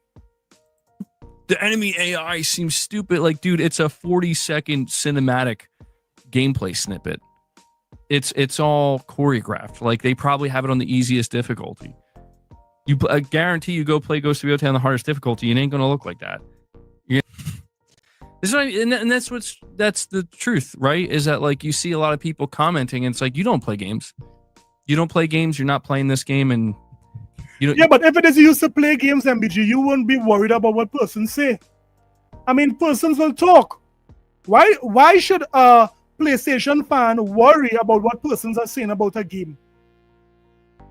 The enemy AI seems stupid. Like, dude, it's a 40-second cinematic gameplay snippet. It's all choreographed. Like, they probably have it on the easiest difficulty. I guarantee you go play Ghost of Yote on the hardest difficulty, it ain't gonna look like that. This is what and that's the truth, right? Is that like you see a lot of people commenting, and it's like, you don't play games. You don't play games. You're not playing this game, and you know. Yeah, but if it is used to play games, MBG, you wouldn't be worried about what persons say. I mean, persons will talk. Why should a PlayStation fan worry about what persons are saying about a game?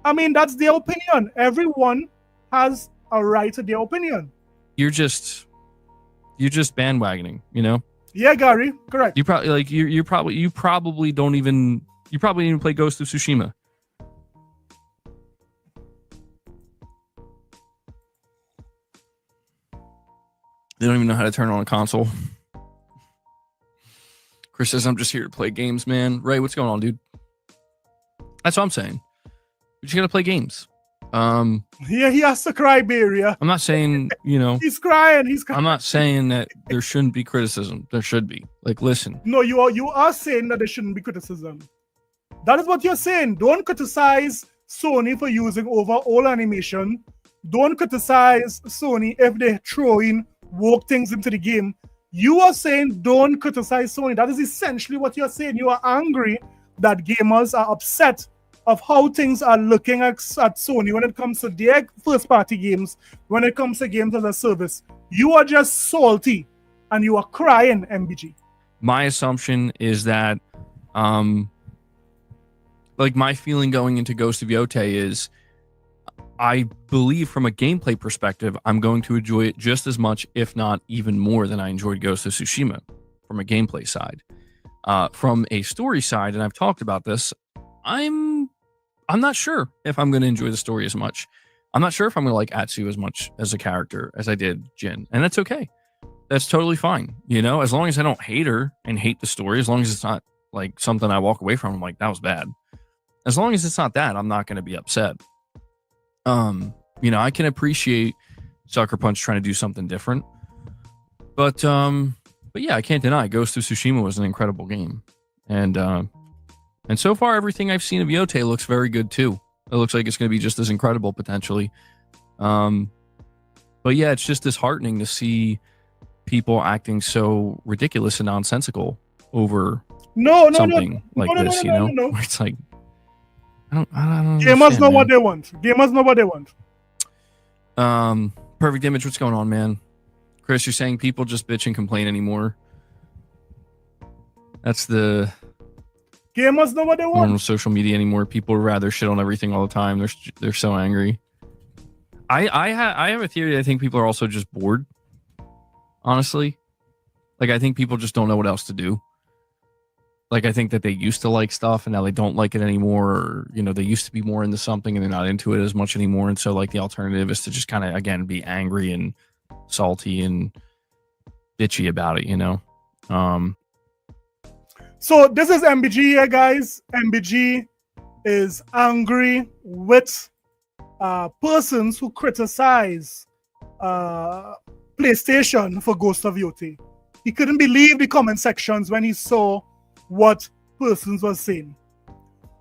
I mean, that's their opinion. Everyone has a right to their opinion. You're just bandwagoning, you know? Yeah, Gary, correct. You probably like you probably don't even play Ghost of Tsushima. They don't even know how to turn on a console. Chris says, I'm just here to play games, man. Ray, what's going on, dude? That's what I'm saying. You just gotta play games. Yeah, he has to cry, Beria. I'm not saying, he's crying. I'm not saying that there shouldn't be criticism. There should be. Like, listen. No, you are saying that there shouldn't be criticism. That is what you're saying. Don't criticize Sony for using overall animation. Don't criticize Sony if they're throwing woke things into the game. You are saying don't criticize Sony. That is essentially what you're saying. You are angry that gamers are upset of how things are looking at Sony when it comes to their first-party games, when it comes to games as a service. You are just salty, and you are crying, MBG. My assumption is that, like, my feeling going into Ghost of Yote is, I believe from a gameplay perspective, I'm going to enjoy it just as much, if not even more, than I enjoyed Ghost of Tsushima from a gameplay side. From a story side, and I've talked about this, I'm not sure if I'm going to enjoy the story as much. I'm not sure if I'm going to like Atsu as much as a character as I did Jin. And that's okay. That's totally fine. As long as I don't hate her and hate the story, as long as it's not like something I walk away from, I'm like, that was bad. As long as it's not that, I'm not going to be upset. I can appreciate Sucker Punch trying to do something different. But yeah, I can't deny Ghost of Tsushima was an incredible game. And so far, everything I've seen of Yote looks very good, too. It looks like it's going to be just as incredible, potentially. But yeah, it's just disheartening to see people acting so ridiculous and nonsensical over something like this, No. Where it's like, I don't Gamers know what they want. Gamers know what they want. Perfect Image, what's going on, man? Chris, you're saying people just bitch and complain anymore. That's the... Gamers know what they want. On social media anymore. People rather shit on everything all the time. They're so angry. I have a theory. I think people are also just bored. Honestly, like I think people just don't know what else to do. Like I think that they used to like stuff and now they don't like it anymore. Or, they used to be more into something and they're not into it as much anymore. And so like the alternative is to just kind of again be angry and salty and bitchy about it. So this is MBG here, guys. MBG is angry with persons who criticize PlayStation for Ghost of Yote. He couldn't believe the comment sections when he saw what persons were saying.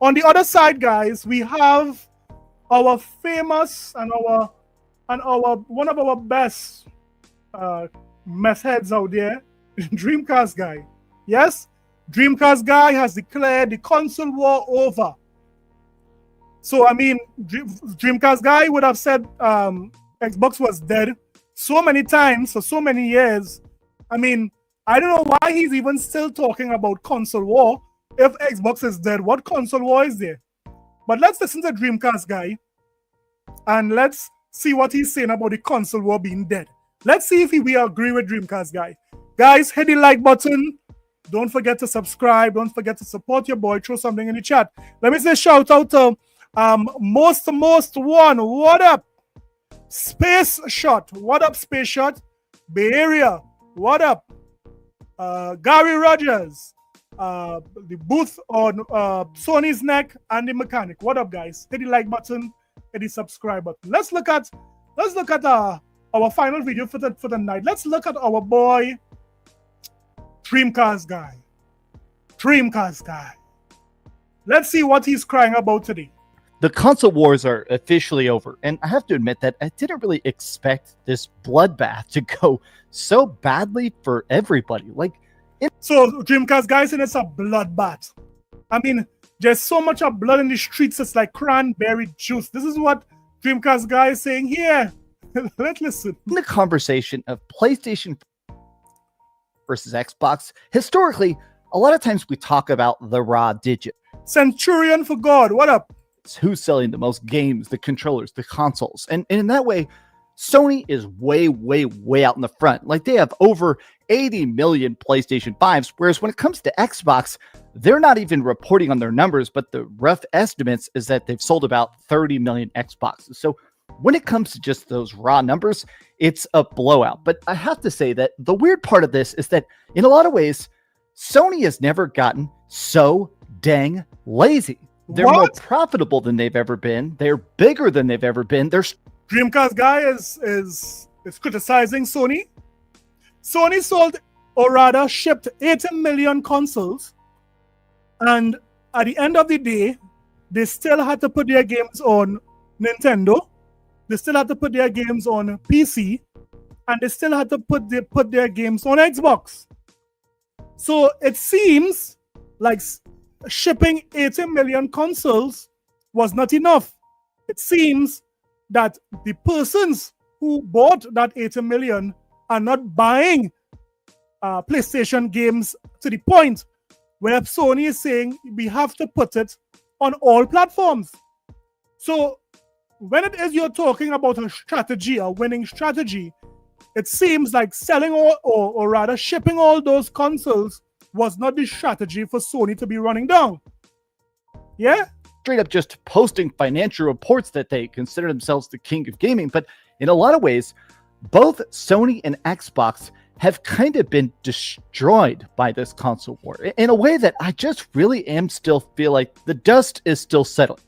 On the other side, guys, we have our famous and our one of our best mess heads out there, Dreamcast guy. Yes, Dreamcast guy has declared the console war over. So I mean, Dreamcast guy would have said Xbox was dead so many times for so many years. I mean, I don't know why he's even still talking about console war. If Xbox is dead, what console war is there? But let's listen to Dreamcast guy and let's see what he's saying about the console war being dead. Let's see if we agree with Dreamcast guy. Guys, hit the like button. Don't forget to subscribe. Don't forget to support your boy. Throw something in the chat. Let me say shout out to most one. What up? Space Shot. What up, Space Shot? Bay Area. What up? Gary Rogers. The booth on Sony's neck and the mechanic. What up, guys? Hit the like button, hit the subscribe button. Let's look at our final video for the night. Let's look at our boy Dreamcast guy. Dreamcast guy. Let's see what he's crying about today. The console wars are officially over, and I have to admit that I didn't really expect this bloodbath to go so badly for everybody. So Dreamcast guys, and it's a bloodbath. I mean, there's so much of blood in the streets, it's like cranberry juice. This is what Dreamcast guy is saying here. Let's listen. In the conversation of PlayStation versus Xbox, historically, a lot of times we talk about the raw digit. Centurion for God, what up? Who's selling the most games, the controllers, the consoles. And in that way, Sony is way, way, way out in the front. Like, they have over 80 million PlayStation 5s, whereas when it comes to Xbox, they're not even reporting on their numbers, but the rough estimates is that they've sold about 30 million Xboxes. So when it comes to just those raw numbers, it's a blowout. But I have to say that the weird part of this is that in a lot of ways, Sony has never gotten so dang lazy. They're more profitable than they've ever been. They're bigger than they've ever been. Dreamcast guy is criticizing Sony. Sony sold, or rather shipped 80 million consoles, and at the end of the day, they still had to put their games on Nintendo. They still had to put their games on PC, and they still had to put their games on Xbox. So it seems like shipping 80 million consoles was not enough. It seems that the persons who bought that 80 million are not buying PlayStation games to the point where Sony is saying we have to put it on all platforms. So when it is you're talking about a strategy, a winning strategy, it seems like selling or rather shipping all those consoles was not the strategy for Sony to be running down. Yeah? Straight up just posting financial reports that they consider themselves the king of gaming. But in a lot of ways, both Sony and Xbox have kind of been destroyed by this console war in a way that I just really still feel like the dust is still settling.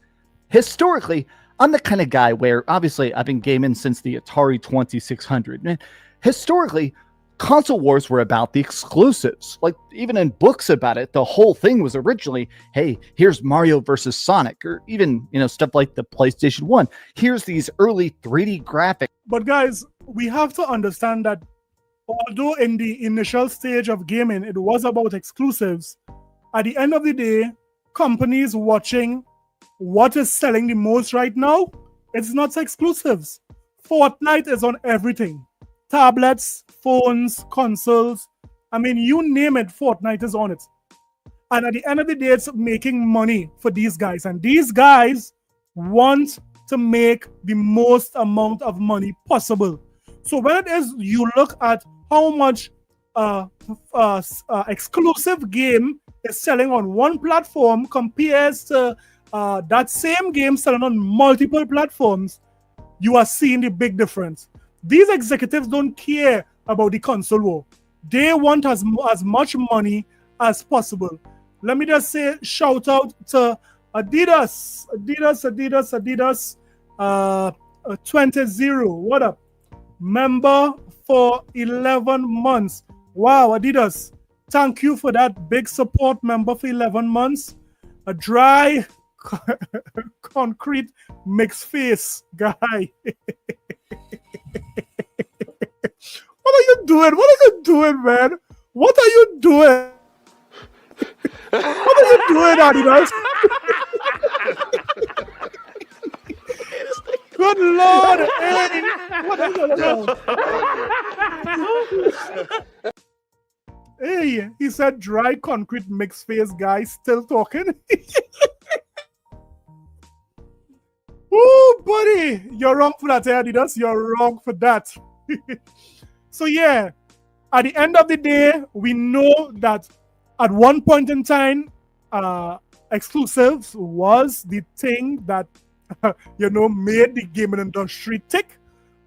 Historically, I'm the kind of guy where obviously I've been gaming since the Atari 2600. And historically, console wars were about the exclusives. Like, even in books about it, the whole thing was originally, hey, here's Mario versus Sonic, or even, stuff like the PlayStation 1. Here's these early 3D graphics. But guys, we have to understand that although in the initial stage of gaming, it was about exclusives, at the end of the day, companies watching what is selling the most right now, it's not exclusives. Fortnite is on everything. Tablets, phones, consoles. I mean, you name it, Fortnite is on it. And at the end of the day, it's making money for these guys. And these guys want to make the most amount of money possible. So when it is you look at how much exclusive game is selling on one platform compares to that same game selling on multiple platforms, you are seeing the big difference. These executives don't care about the console war. They want as much money as possible. Let me just say, shout out to Adidas 20. What up? Member for 11 months. Wow, Adidas. Thank you for that big support, member for 11 months. A dry concrete mixed face guy. What are you doing? What are you doing, man? What are you doing? What are you doing, Adidas? Good Lord! Hey, what is Hey, he said dry concrete mixed face guy still talking. Oh, buddy, you're wrong for that, Adidas. You're wrong for that. So yeah, at the end of the day, we know that at one point in time, exclusives was the thing that made the gaming industry tick.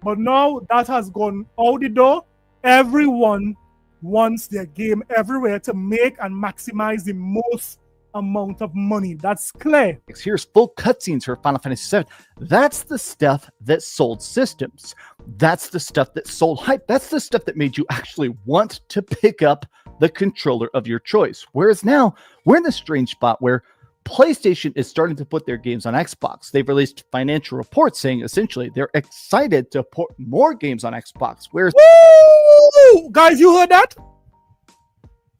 But now that has gone out the door. Everyone wants their game everywhere to make and maximize the most amount of money. That's clear. Here's full cutscenes for Final Fantasy VII. That's the stuff that sold systems. That's the stuff that sold hype. That's the stuff that made you actually want to pick up the controller of your choice. Whereas now, we're in this strange spot where PlayStation is starting to put their games on Xbox. They've released financial reports saying essentially they're excited to put more games on Xbox. Whereas, woo! Guys, you heard that?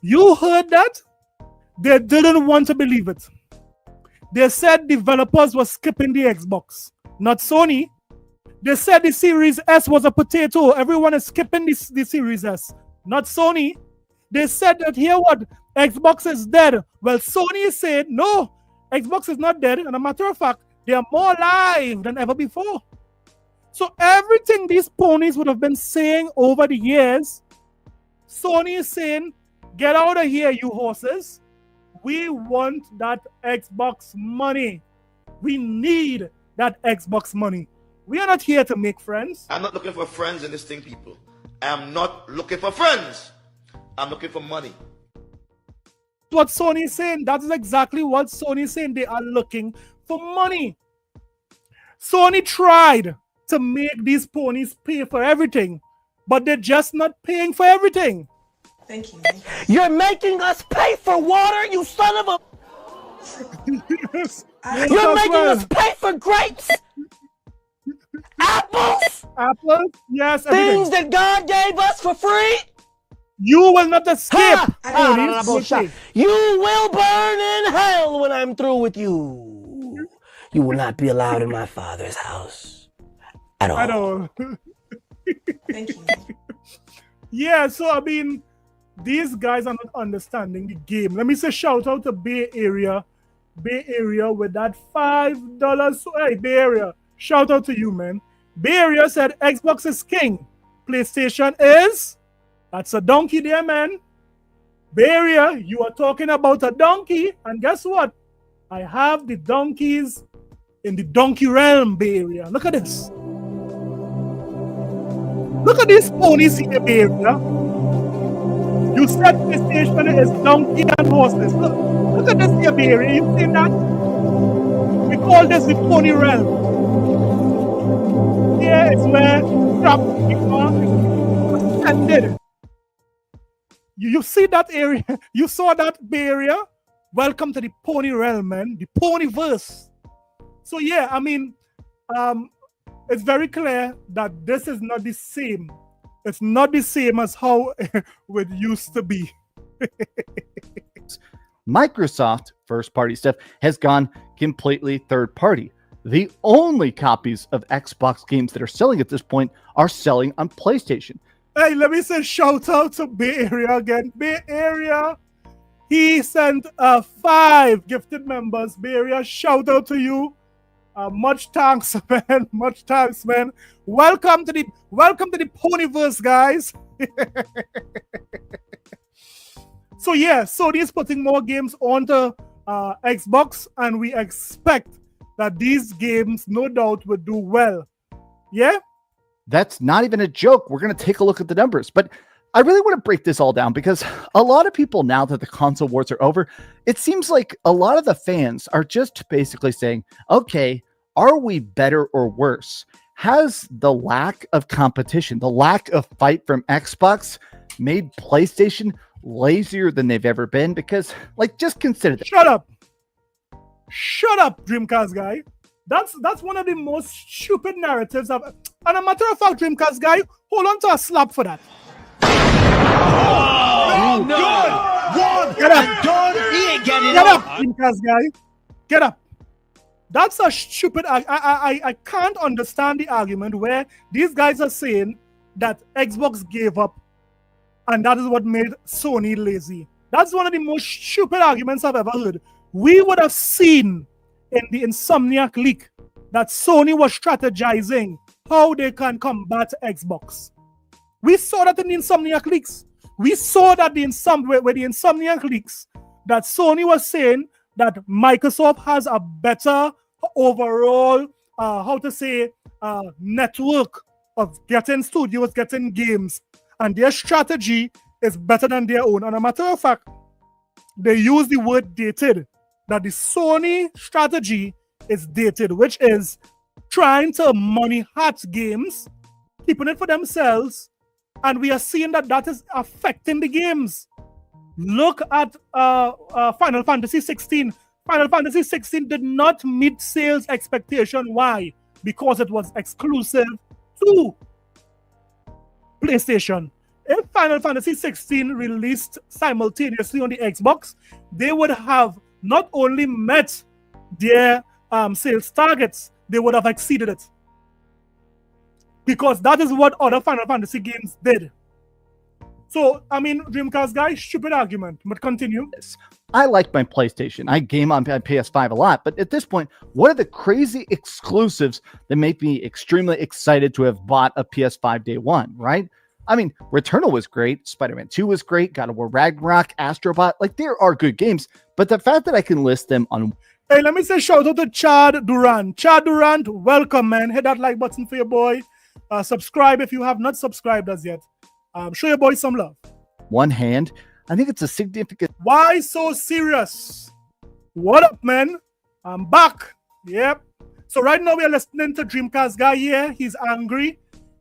You heard that? They didn't want to believe it. They said developers were skipping the Xbox, not Sony. They said the Series S was a potato. Everyone is skipping the Series S, not Sony. They said that here what? Xbox is dead. Well, Sony is saying, no, Xbox is not dead. And a matter of fact, they are more alive than ever before. So everything these ponies would have been saying over the years, Sony is saying, get out of here, you horses. We want that Xbox money. We need that Xbox money. We are not here to make friends. I'm not looking for friends in this thing, people. I'm not looking for friends. I'm looking for money. What Sony is saying, that is exactly what Sony is saying. They are looking for money. Sony tried to make these ponies pay for everything, but they're just not paying for everything. Thank you. You're making us pay for water, you son of a... Yes, You're making us pay for grapes, apples, yes, things everything. that God gave us for free. You will not escape. Ponies. You will burn in hell when I'm through with you. You will not be allowed in my Father's house at all. I know. Thank you. Yeah, so I mean, these guys are not understanding the game. Let me say shout out to Bay Area with that $5. So, hey, Bay Area, shout out to you, man. Bay Area said Xbox is king. PlayStation is... That's a donkey there, man. Bay Area, you are talking about a donkey. And guess what? I have the donkeys in the donkey realm, Bay Area. Look at this. Look at these ponies here, Bay Area. You said PlayStation is donkey and horses. Look at this here, Bay Area. You see that? We call this the pony realm. Here is where crap is extended. You see that area? You saw that Bay Area? Welcome to the pony realm, man. The ponyverse. So yeah, I mean, it's very clear that this is not the same. It's not the same as how it used to be. Microsoft first-party stuff has gone completely third-party. The only copies of Xbox games that are selling at this point are selling on PlayStation. Hey, let me say shout out to Bay Area again. Bay Area, he sent 5 gifted members. Bay Area, shout out to you. Much thanks, man. Much thanks, man. Welcome to the Ponyverse, guys. So yeah, Sony's putting more games onto Xbox, and we expect that these games, no doubt, will do well. Yeah. That's not even a joke. We're going to take a look at the numbers, but I really want to break this all down because a lot of people, now that the console wars are over, it seems like a lot of the fans are just basically saying, okay, are we better or worse? Has the lack of competition, the lack of fight from Xbox made PlayStation lazier than they've ever been? Because, like, just consider this. Shut up. Shut up, Dreamcast guy. That's one of the most stupid narratives I've. And a matter of fact, Dreamcast guy, hold on to a slap for that. Oh, good. One. Get up. Done. He ain't getting Get up, Dreamcast guy. Get up. That's a stupid. I can't understand the argument where these guys are saying that Xbox gave up, and that is what made Sony lazy. That's one of the most stupid arguments I've ever heard. We would have seen in the Insomniac leak that Sony was strategizing how they can combat Xbox. We saw that in the Insomniac leaks. We saw that the Insomniac leaks that Sony was saying that Microsoft has a better overall, network of getting studios, getting games, and their strategy is better than their own. And a matter of fact, they use the word dated, that the Sony strategy is dated, which is trying to money hot games, keeping it for themselves, and we are seeing that that is affecting the games. Look at Final Fantasy 16. Final Fantasy 16 did not meet sales expectation. Why? Because it was exclusive to PlayStation. If Final Fantasy 16 released simultaneously on the Xbox, they would have not only met their sales targets, they would have exceeded it. Because that is what other Final Fantasy games did. So, I mean, Dreamcast guy, stupid argument, but continue. I like my PlayStation. I game on PS5 a lot, but at this point, what are the crazy exclusives that make me extremely excited to have bought a PS5 day one, right? I mean, Returnal was great. Spider-Man 2 was great. God of War Ragnarok, Astrobot. Like, there are good games, but the fact that I can list them on... Hey, let me say shout out to Chad Durant. Chad Durant, welcome, man. Hit that like button for your boy. Subscribe if you have not subscribed as yet. Show your boy some love. One hand, I think it's a significant... Why so serious? What up, man? I'm back. Yep. So right now we are listening to Dreamcast guy here. He's angry.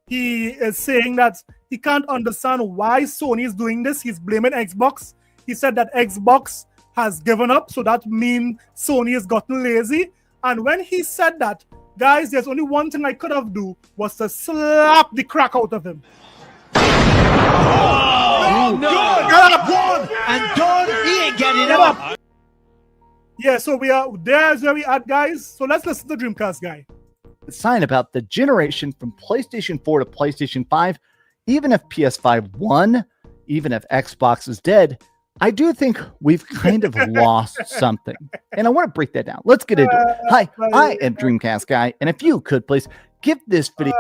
He is saying that he can't understand why Sony is doing this. He's blaming Xbox. He said that Xbox has given up, so that means Sony has gotten lazy. And when he said that, guys, there's only one thing I could have do was to slap the crack out of him. Oh, no. Get up. One and done. He ain't getting Get up. up. Yeah, so we are there's where we at, guys. So let's listen to Dreamcast guy. sign about the generation from PlayStation 4 to PlayStation 5. Even if PS5 won, even if Xbox is dead, I do think we've kind of lost something. And I want to break that down. Let's get into it. Hi, I am Dreamcast Guy. And if you could please give this video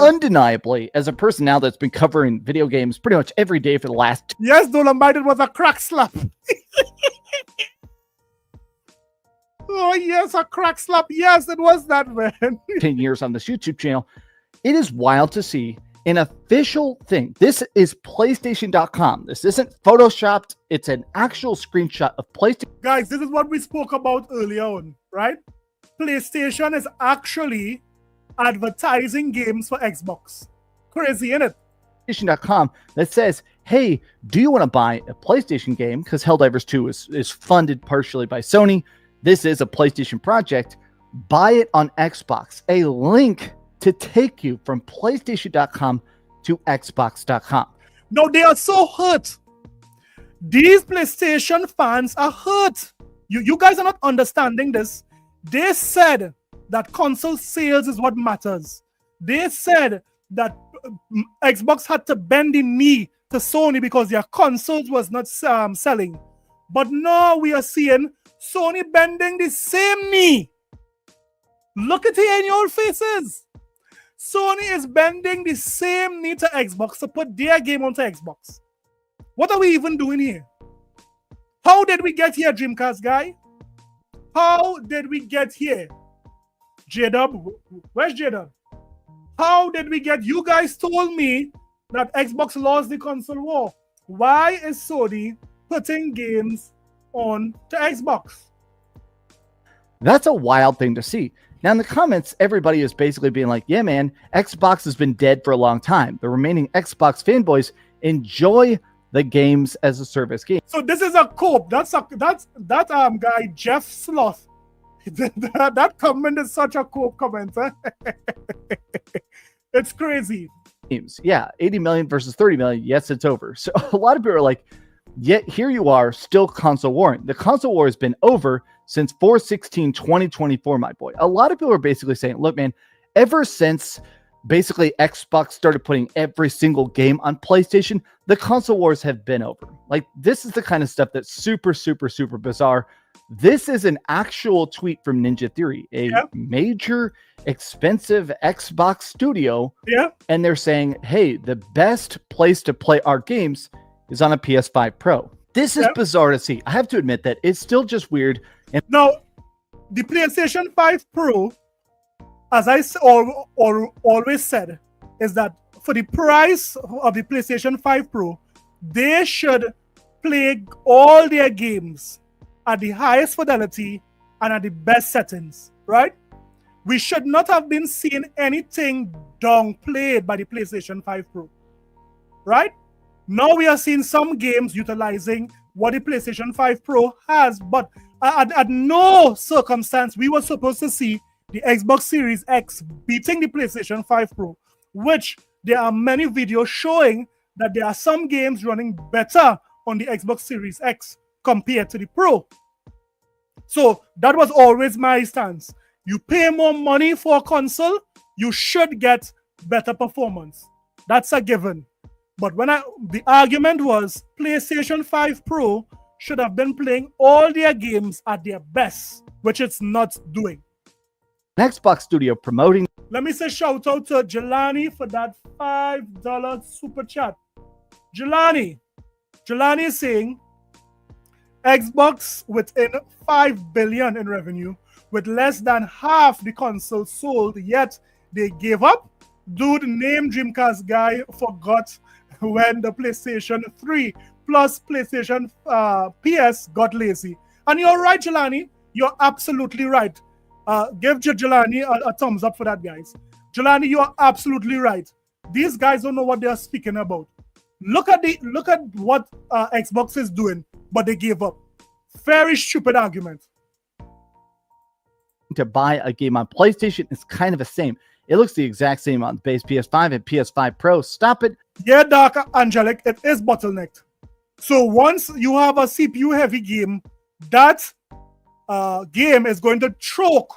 undeniably, as a person now that's been covering video games pretty much every day for the last... Yes, Dolomite, it was a crack slap. Oh, yes, a crack slap. Yes, it was that, man. 10 years on this YouTube channel. It is wild to see an official thing. This is PlayStation.com. This isn't photoshopped. It's an actual screenshot of PlayStation. Guys, this is what we spoke about earlier on, right? PlayStation is actually advertising games for Xbox. Crazy, isn't it? PlayStation.com that says, hey, do you want to buy a PlayStation game? Because Helldivers 2 is funded partially by Sony. This is a PlayStation project. Buy it on Xbox. A link to take you from PlayStation.com to Xbox.com. No, they are so hurt. These PlayStation fans are hurt. You guys are not understanding this. They said that console sales is what matters. They said that Xbox had to bend the knee to Sony because their consoles was not selling. But now we are seeing Sony bending the same knee. Look at it in your faces. Sony is bending the same knee to Xbox to put their game onto Xbox. What are we even doing here? How did we get here, Dreamcast guy? How did we get here? J-Dub, where's J-Dub? How did we get... You guys told me that Xbox lost the console war. Why is Sony putting games on to Xbox? That's a wild thing to see. Now, in the comments, everybody is basically being like, yeah, man, Xbox has been dead for a long time. The remaining Xbox fanboys enjoy the games as a service game. So this is a cope. That guy, Jeff Sloth, That comment is such a cool comment. Huh? It's crazy. Yeah, 80 million versus 30 million. Yes, it's over. So a lot of people are like, yet here you are still console warring. The console war has been over since 4/16/2024, my boy. A lot of people are basically saying, look, man, ever since basically Xbox started putting every single game on PlayStation, the console wars have been over. Like, this is the kind of stuff that's super, super, super bizarre. This is an actual tweet from Ninja Theory, a major expensive Xbox studio. Yeah. And they're saying, hey, the best place to play our games is on a PS5 Pro. This is bizarre to see. I have to admit that it's still just weird. And now, the PlayStation 5 Pro, as I always said, is that for the price of the PlayStation 5 Pro, they should play all their games at the highest fidelity and at the best settings, right? We should not have been seeing anything downplayed by the PlayStation 5 Pro, right? Now we are seeing some games utilizing what the PlayStation 5 Pro has, but at no circumstance we were supposed to see the Xbox Series X beating the PlayStation 5 Pro, which there are many videos showing that there are some games running better on the Xbox Series X compared to the Pro. So that was always my stance. You pay more money for a console, you should get better performance. That's a given. But the argument was PlayStation 5 Pro should have been playing all their games at their best, which it's not doing. Xbox studio promoting. Let me say shout out to Jelani for that $5 super chat. Jelani is saying Xbox within $5 billion in revenue with less than half the consoles sold, yet they gave up. Dude named Dreamcast guy forgot when the PlayStation 3 plus PlayStation PS got lazy. And you're right, Jelani. You're absolutely right. Give Jelani a thumbs up for that, guys. Jelani, you are absolutely right. These guys don't know what they're speaking about. Look at what Xbox is doing, but they gave up. Very stupid argument. To buy a game on PlayStation is kind of the same. It looks the exact same on base PS5 and PS5 Pro. Stop it. Yeah, Dark Angelic, it is bottlenecked. So once you have a CPU heavy game, that game is going to choke.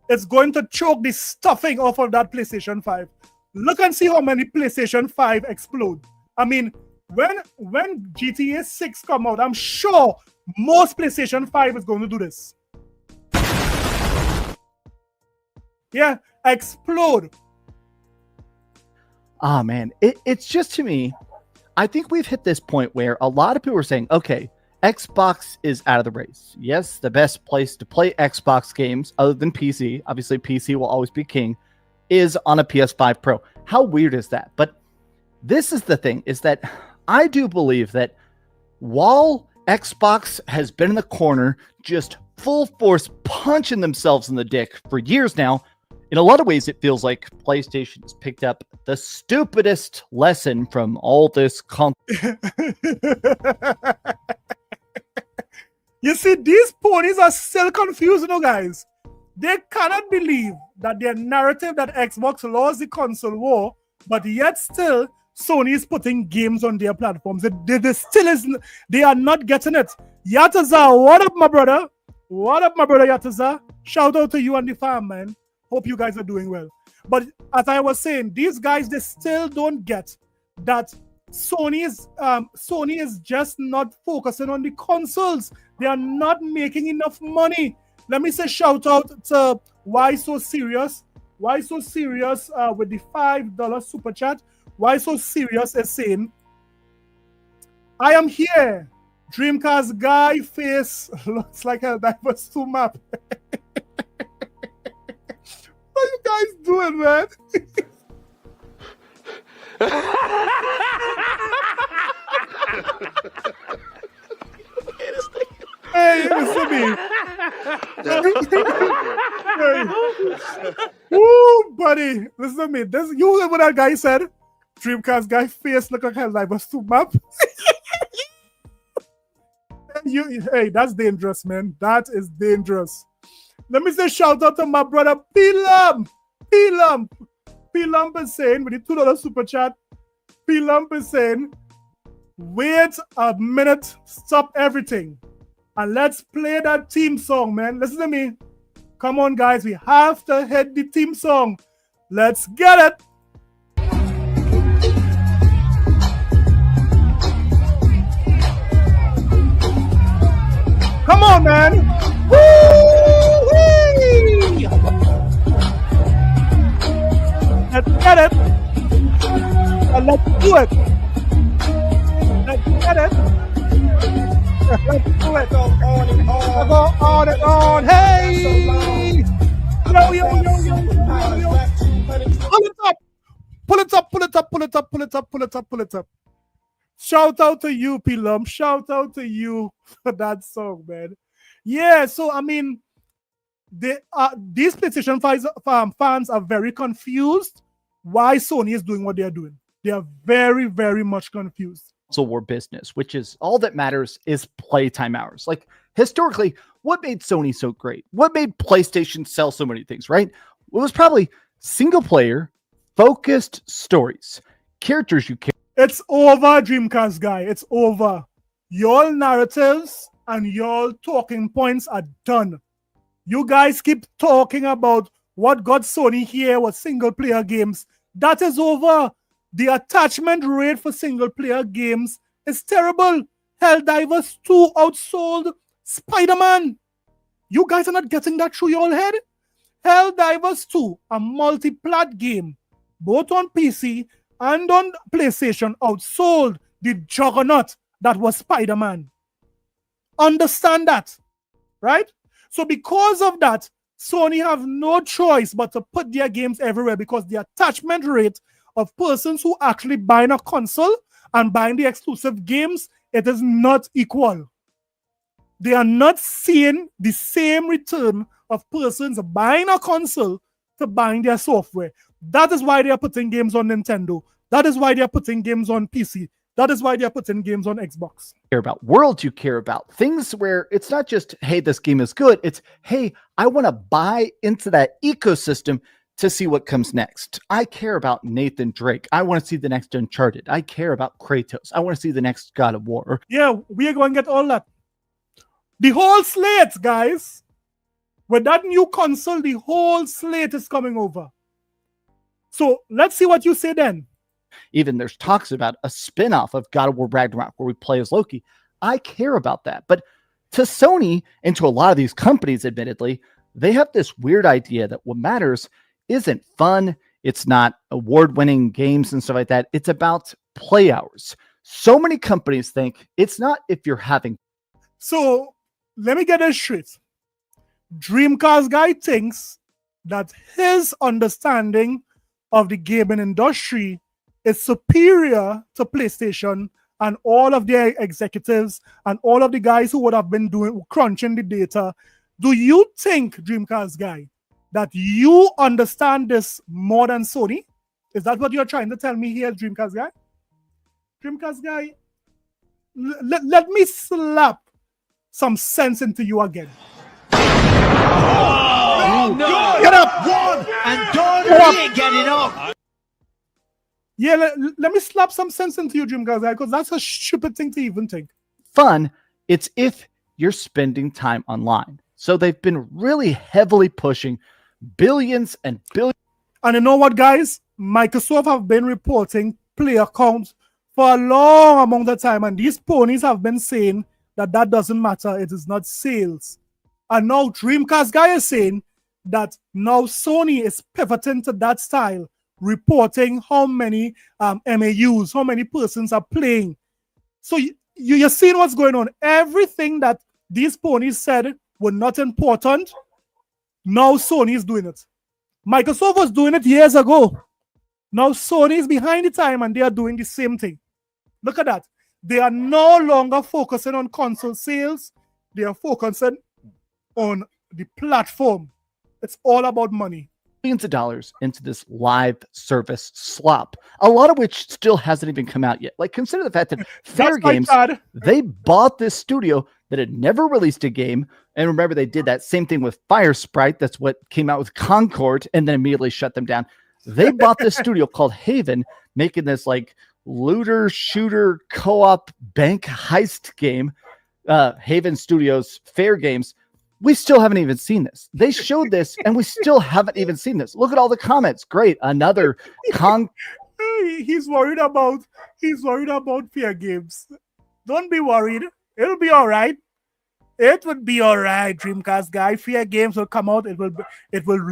It's going to choke the stuffing off of that PlayStation 5. Look and see how many PlayStation 5 explode. I mean, when GTA 6 come out, I'm sure most PlayStation 5 is going to do this. Yeah, explode. Ah, man, it's just, to me, I think we've hit this point where a lot of people are saying, okay, Xbox is out of the race. Yes, the best place to play Xbox games, other than PC, obviously PC will always be king, is on a PS5 Pro. How weird is that? But this is the thing, is that I do believe that while Xbox has been in the corner, just full force punching themselves in the dick for years now, in a lot of ways, it feels like PlayStation has picked up the stupidest lesson from all this You see, these ponies are still confused, guys. They cannot believe that their narrative that Xbox lost the console war, but yet still Sony is putting games on their platforms. They are not getting it. Yataza, what up, my brother? What up, my brother Yataza? Shout out to you and the fam, man. Hope you guys are doing well. But as I was saying, these guys, they still don't get that Sony is just not focusing on the consoles. They are not making enough money. Let me say shout out to Why So Serious. Why So Serious with the $5 super chat. Why So Serious is saying, I am here. Dreamcast guy face looks like a diverse 2 map. What are you guys doing, man? Hey, listen to me. Woo, buddy. Listen to me. You heard what that guy said? Dreamcast guy face look like a diverse 2 map. Hey, that's dangerous, man. That is dangerous. Let me say shout out to my brother P-Lump. P-Lump. P-Lump is saying, with the $2 super chat, P-Lump is saying, wait a minute, stop everything. And let's play that theme song, man. Listen to me. Come on, guys. We have to hit the theme song. Let's get it. Come on, man. Woo-wee! Let's get it. And let's do it. Let's get it. Let's do it. Go on and on. Go on and on. Hey! Yo, yo, yo, yo, yo, yo. Pull it up. Pull it up, pull it up, pull it up, pull it up, pull it up, pull it up. Shout out to you, P-Lump. Shout out to you for that song, man. Yeah, so I mean, these PlayStation fans are very confused why Sony is doing what they are doing. They are very, very much confused. War business, which is all that matters is playtime hours. Like historically, what made Sony so great? What made PlayStation sell so many things, right? It was probably single player, focused stories, characters you care. It's over, Dreamcast guy. It's over. Your narratives and your talking points are done. You guys keep talking about what got Sony here was single player games. That is over. The attachment rate for single player games is terrible. Helldivers 2 outsold Spider-Man. You guys are not getting that through your head? Helldivers 2, a multi-plat game, both on PC and on PlayStation, outsold the juggernaut that was Spider-Man. Understand that, right? So because of that, Sony have no choice but to put their games everywhere because the attachment rate of persons who actually buying a console and buying the exclusive games, it is not equal. They are not seeing the same return of persons buying a console to buying their software. That is why they are putting games on Nintendo. That is why they are putting games on PC. That is why they are putting games on Xbox. Care about worlds you care about. Things where it's not just, hey, this game is good. It's, hey, I want to buy into that ecosystem to see what comes next. I care about Nathan Drake. I want to see the next Uncharted. I care about Kratos. I want to see the next God of War. Yeah, we are going to get all that. The whole slate, guys. With that new console, the whole slate is coming over. So let's see what you say then. Even there's talks about a spin-off of God of War Ragnarok where we play as Loki. I care about that. But to Sony and to a lot of these companies, admittedly, they have this weird idea that what matters isn't fun. It's not award-winning games and stuff like that. It's about play hours. So many companies think it's not if you're having. So let me get this straight. Dreamcast guy thinks that his understanding of the gaming industry is superior to PlayStation and all of their executives and all of the guys who would have been crunching the data. Do you think, Dreamcast guy, that you understand this more than Sony? Is that what you're trying to tell me here, Dreamcast guy? Dreamcast guy, let me slap some sense into you again. Oh, no. Get up! One and done. He ain't getting up. Yeah, let me slap some sense into you, Dreamcast guy, because that's a stupid thing to even think. Fun, it's if you're spending time online. So they've been really heavily pushing billions and billions. And you know what, guys? Microsoft have been reporting player counts for a long amount of time, and these ponies have been saying that doesn't matter. It is not sales. And now Dreamcast guy is saying that now Sony is pivoting to that style, reporting how many MAUs, how many persons are playing. So you're seeing what's going on. Everything that these ponies said were not important, now Sony is doing it. Microsoft was doing it years ago. Now Sony is behind the time and they are doing the same thing. Look at that. They are no longer focusing on console sales. They are focusing on the platform. It's all about money. billions of dollars into this live service slop, a lot of which still hasn't even come out yet. Like, consider the fact that Fairgames, they bought this studio that had never released a game. And remember, they did that same thing with Fire Sprite. That's what came out with Concord and then immediately shut them down. They bought this studio called Haven, making this like looter shooter co-op bank heist game. Haven Studios, Fairgames. We still haven't even seen this. They showed this and we still haven't even seen this. Look at all the comments. Great. Another he's worried about Fairgames. Don't be worried. It'll be all right. It would be all right, Dreamcast guy. Fairgames will come out. It will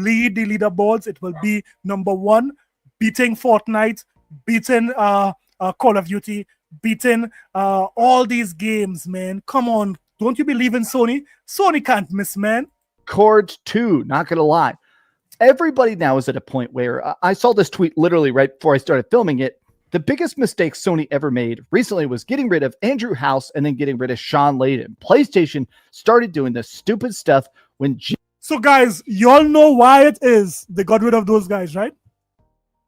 lead the leaderboards. It will be number one, beating Fortnite, beating Call of Duty, beating all these games, man. Come on. Don't you believe in Sony? Sony can't miss, man. Cord 2, not going to lie. Everybody now is at a point where I saw this tweet literally right before I started filming it. The biggest mistake Sony ever made recently was getting rid of Andrew House and then getting rid of Sean Layden. PlayStation started doing this stupid stuff when... So guys, y'all know why it is they got rid of those guys, right?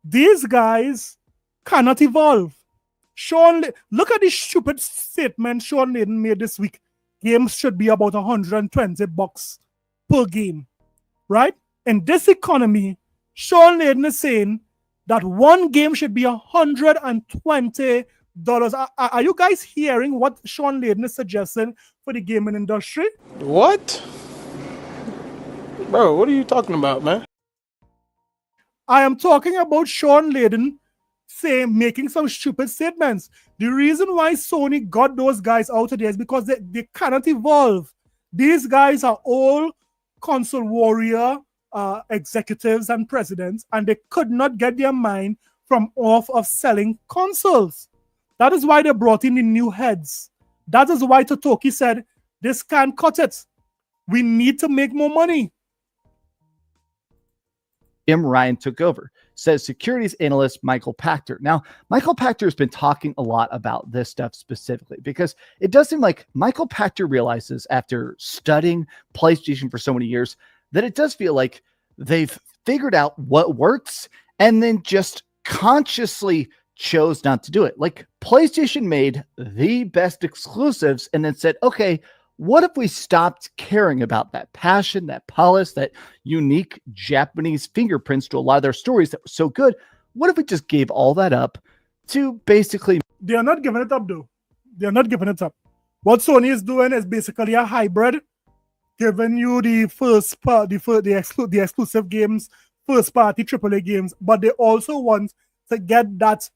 These guys cannot evolve. Look at this stupid statement Sean Layden made this week. Games should be about $120 per game, right? In this economy, Sean Layden is saying that one game should be $120. Are you guys hearing what Sean Layden is suggesting for the gaming industry? What? Bro, what are you talking about, man? I am talking about Sean Layden making some stupid statements. The reason why Sony got those guys out of there is because they cannot evolve. These guys are all console warrior executives and presidents, and they could not get their mind off of selling consoles. That is why they brought in the new heads. That is why Totoki said, this can't cut it. We need to make more money. Jim Ryan took over, says securities analyst Michael Pachter. Now, Michael Pachter has been talking a lot about this stuff specifically because it does seem like Michael Pachter realizes after studying PlayStation for so many years that it does feel like they've figured out what works and then just consciously chose not to do it. Like PlayStation made the best exclusives and then said, okay, what if we stopped caring about that passion, that polish, that unique Japanese fingerprints to a lot of their stories that were so good? What if we just gave all that up to basically... They are not giving it up, though. They are not giving it up. What Sony is doing is basically a hybrid, giving you the first part, the exclusive games, first party AAA games, but they also want to get that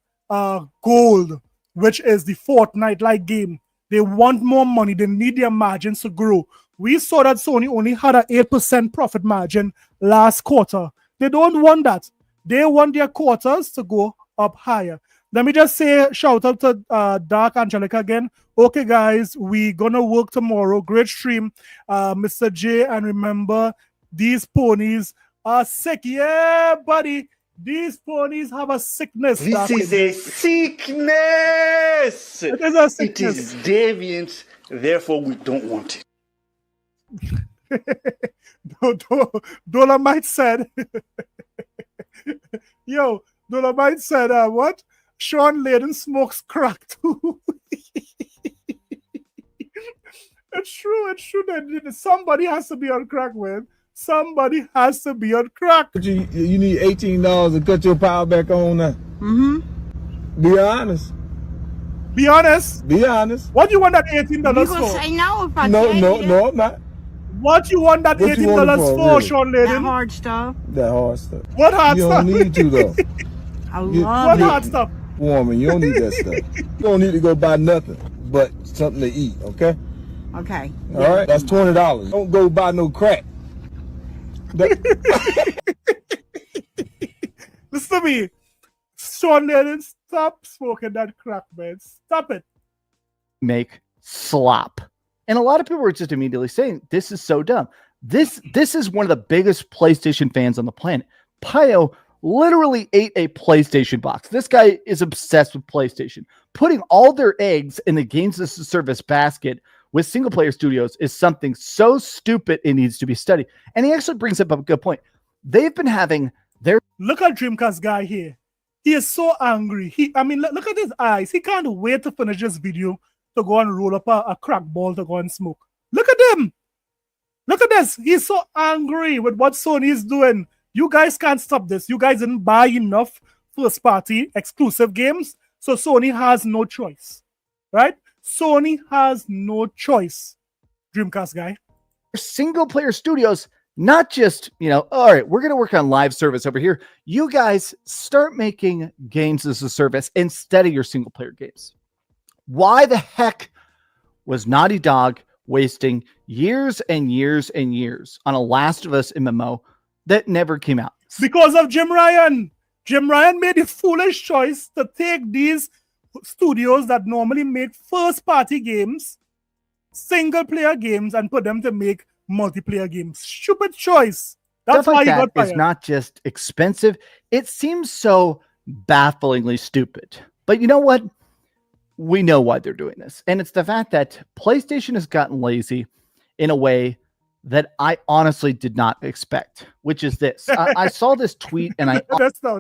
gold, which is the Fortnite-like game. They want more money. They need their margins to grow. We saw that Sony only had an 8% profit margin last quarter. They don't want that. They want their quarters to go up higher. Let me just say, shout out to Dark Angelica again. Okay, guys, we're going to work tomorrow. Great stream, Mr. J. And remember, these ponies are sick. Yeah, buddy. These ponies have a sickness. This is a sickness. It is a sickness. It is deviant, therefore we don't want it. Dolomite said, yo, Dolomite said, what? Sean Layden smokes crack too. It's true. Somebody has to be on crack, man. Somebody has to be on crack. You need $18 to cut your power back on now. Mm-hmm. Be honest. Be honest. Be honest. What do you want that $18 for? You gonna say no if I No, say no, it? no, I'm not. What you want that $18 for, really? Sean Layden? That hard stuff. That hard stuff. What hard stuff? You don't need to, though. I love what it. hard stuff? Woman, you don't need that stuff. You don't need to go buy nothing but something to eat, okay? Okay. All right? That's $20. Don't go buy no crack. Listen to me. Sean Layden, stop smoking that crack, man. Stop it. Make slop. And a lot of people were just immediately saying, this is so dumb. This is one of the biggest PlayStation fans on the planet. Pio literally ate a PlayStation box. This guy is obsessed with PlayStation. Putting all their eggs in the games as a service basket with single player studios is something so stupid it needs to be studied. And he actually brings up a good point. they've been having their Look at Dreamcast guy here. He is so angry. Look at his eyes. He can't wait to finish this video to go and roll up a crack ball to go and smoke. Look at him. Look at this. He's so angry with what Sony is doing. You guys can't stop this. You guys didn't buy enough first-party exclusive games, so Sony has no choice, right? Sony has no choice, Dreamcast guy. single-player studios, not just, all right, we're going to work on live service over here. You guys start making games as a service instead of your single-player games. Why the heck was Naughty Dog wasting years and years and years on a Last of Us MMO that never came out? Because of Jim Ryan. Jim Ryan made the foolish choice to take these studios that normally make first-party games, single-player games, and put them to make multiplayer games. Stupid choice. That's Stuff why like he got that fired. is not just expensive. It seems so bafflingly stupid. But you know what? We know why they're doing this. And it's the fact that PlayStation has gotten lazy in a way that I honestly did not expect, which is this. I saw this tweet and That's no.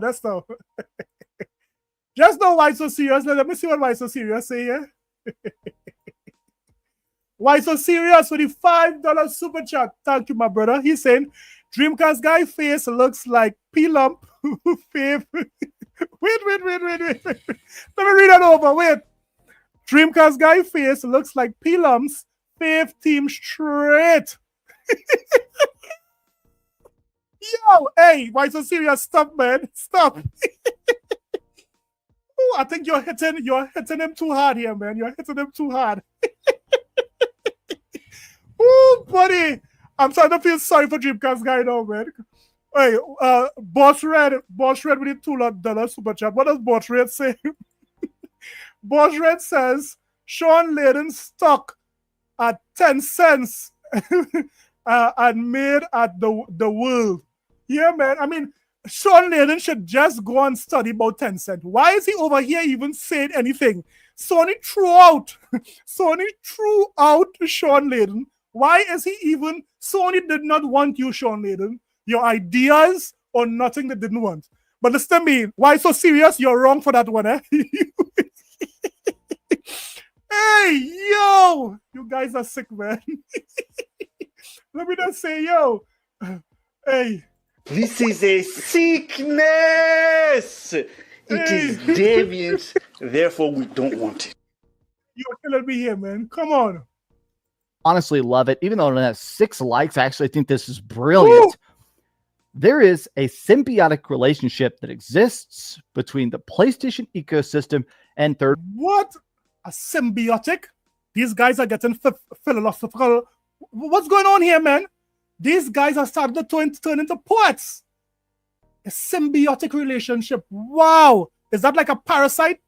Just know why so serious. Let me see what why so serious say here. Why so serious for the $5 super chat? Thank you, my brother. He's saying Dreamcast guy face looks like P-Lump. Wait. Let me read that over. Wait. Dreamcast guy face looks like P-Lump's fave team straight. Yo, hey, why so serious? Stop, man. Stop. Ooh, I think you're hitting him too hard here, man. You're hitting him too hard. Ooh, buddy. I'm starting to feel sorry for Dreamcast guy now, man. Hey, Boss Red with the $2 super chat. What does Boss Red say? Boss Red says Sean Layden stock at 10 cents and made at the world. Yeah, man. I mean, Sean Layden should just go and study about 10 cents. Why is he over here even saying anything? Sony threw out Sean Layden. Why is he even? Sony did not want you, Sean Layden. Your ideas or nothing they didn't want. But listen to me. Why so serious? You're wrong for that one, eh? Hey, yo! You guys are sick, man. Let me just say, yo. Hey. This is a sickness. It is deviant. Therefore, we don't want it. You're killing me here, man. Come on. honestly love it. Even though it has 6 likes, I actually think this is brilliant. Ooh. There is a symbiotic relationship that exists between the PlayStation ecosystem and third. What? A symbiotic? These guys are getting philosophical. What's going on here, man? These guys are starting to turn into poets. A symbiotic relationship. Wow. Is that like a parasite?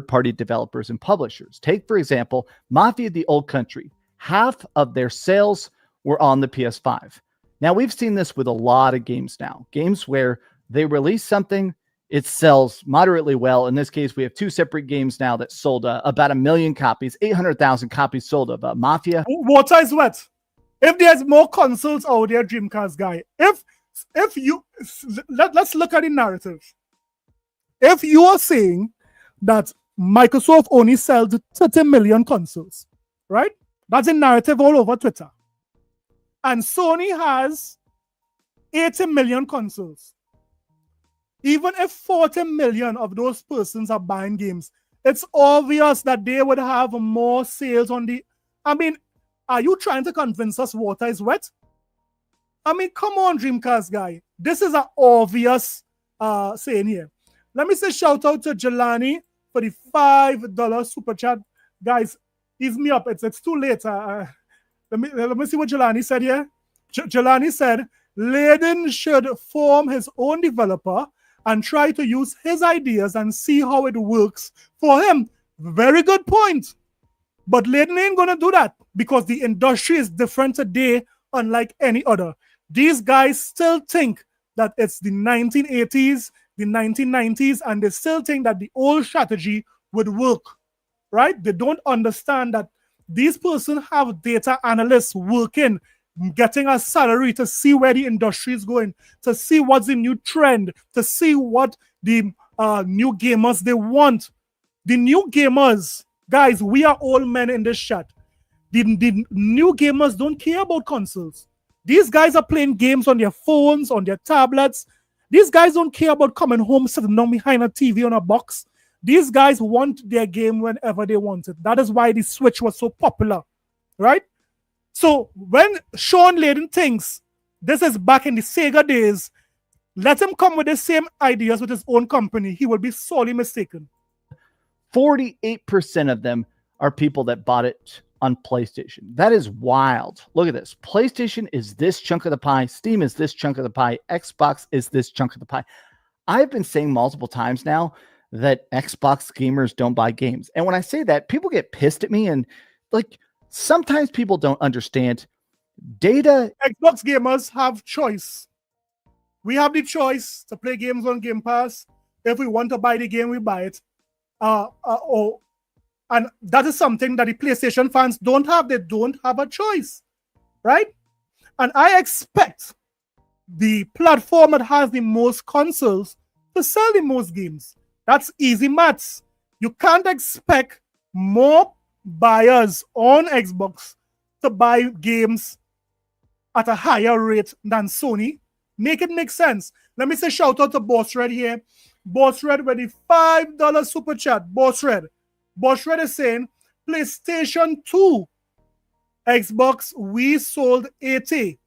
Party developers and publishers. Take, for example, Mafia: The Old Country. Half of their sales were on the PS5. Now, we've seen this with a lot of games now. Games where they release something, it sells moderately well. In this case, we have 2 separate games now that sold about 1 million copies, 800,000 copies sold of Mafia. Water is wet. If there's more consoles out there, Dreamcast guy, if you, let's look at the narrative. If you are saying that Microsoft only sells 30 million consoles, right? That's a narrative all over Twitter. And Sony has 80 million consoles. Even if 40 million of those persons are buying games, it's obvious that they would have more sales on the... I mean, are you trying to convince us water is wet? I mean, come on, Dreamcast guy. This is an obvious saying here. Let me say shout out to Jelani for the $5 super chat. Guys, ease me up. It's too late. Let me see what Jelani said here. Jelani said, Layden should form his own developer and try to use his ideas and see how it works for him. Very good point. But Layden ain't going to do that because the industry is different today, unlike any other. These guys still think that it's the 1980s, the 1990s, and they still think that the old strategy would work, right? They don't understand that these persons have data analysts working getting a salary to see where the industry is going, to see what's the new trend, to see what the new gamers they want. The new gamers, guys, we are all men in this chat. The new gamers don't care about consoles. These guys are playing games on their phones, on their tablets. These guys don't care about coming home, sitting down behind a TV on a box. These guys want their game whenever they want it. That is why the Switch was so popular, right? So when Sean Layden thinks this is back in the Sega days, let him come with the same ideas with his own company. He will be sorely mistaken. 48% of them are people that bought it on PlayStation. That is wild. Look at this. PlayStation is this chunk of the pie. Steam is this chunk of the pie. Xbox is this chunk of the pie. I've been saying multiple times now that Xbox gamers don't buy games. And when I say that, people get pissed at me. And like, sometimes people don't understand data. Xbox gamers have choice. We have the choice to play games on Game Pass. If we want to buy the game, we buy it. And that is something that the PlayStation fans don't have. They don't have a choice, right? And I expect the platform that has the most consoles to sell the most games. That's easy maths. You can't expect more buyers on Xbox to buy games at a higher rate than Sony. Make it make sense. Let me say shout out to Boss Red here. Boss Red with the $5 super chat. Boss Red is saying PlayStation 2, Xbox, we sold 80.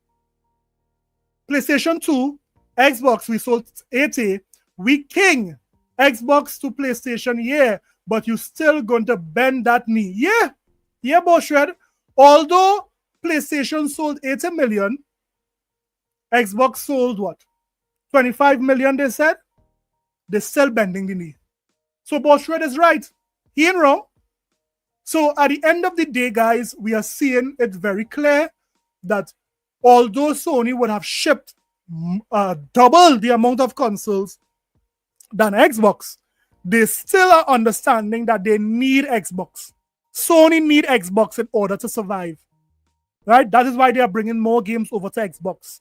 PlayStation 2, Xbox, we sold 80. We king. Xbox to PlayStation, yeah. But you still going to bend that knee. Yeah. Yeah, Boss Red. Although PlayStation sold 80 million, Xbox sold what? 25 million, they said? They're still bending the knee. So Boss Red is right. He ain't wrong. So at the end of the day, guys, we are seeing it very clear that although Sony would have shipped double the amount of consoles than Xbox, they still are understanding that they need Xbox. Sony need Xbox in order to survive. Right? That is why they are bringing more games over to Xbox.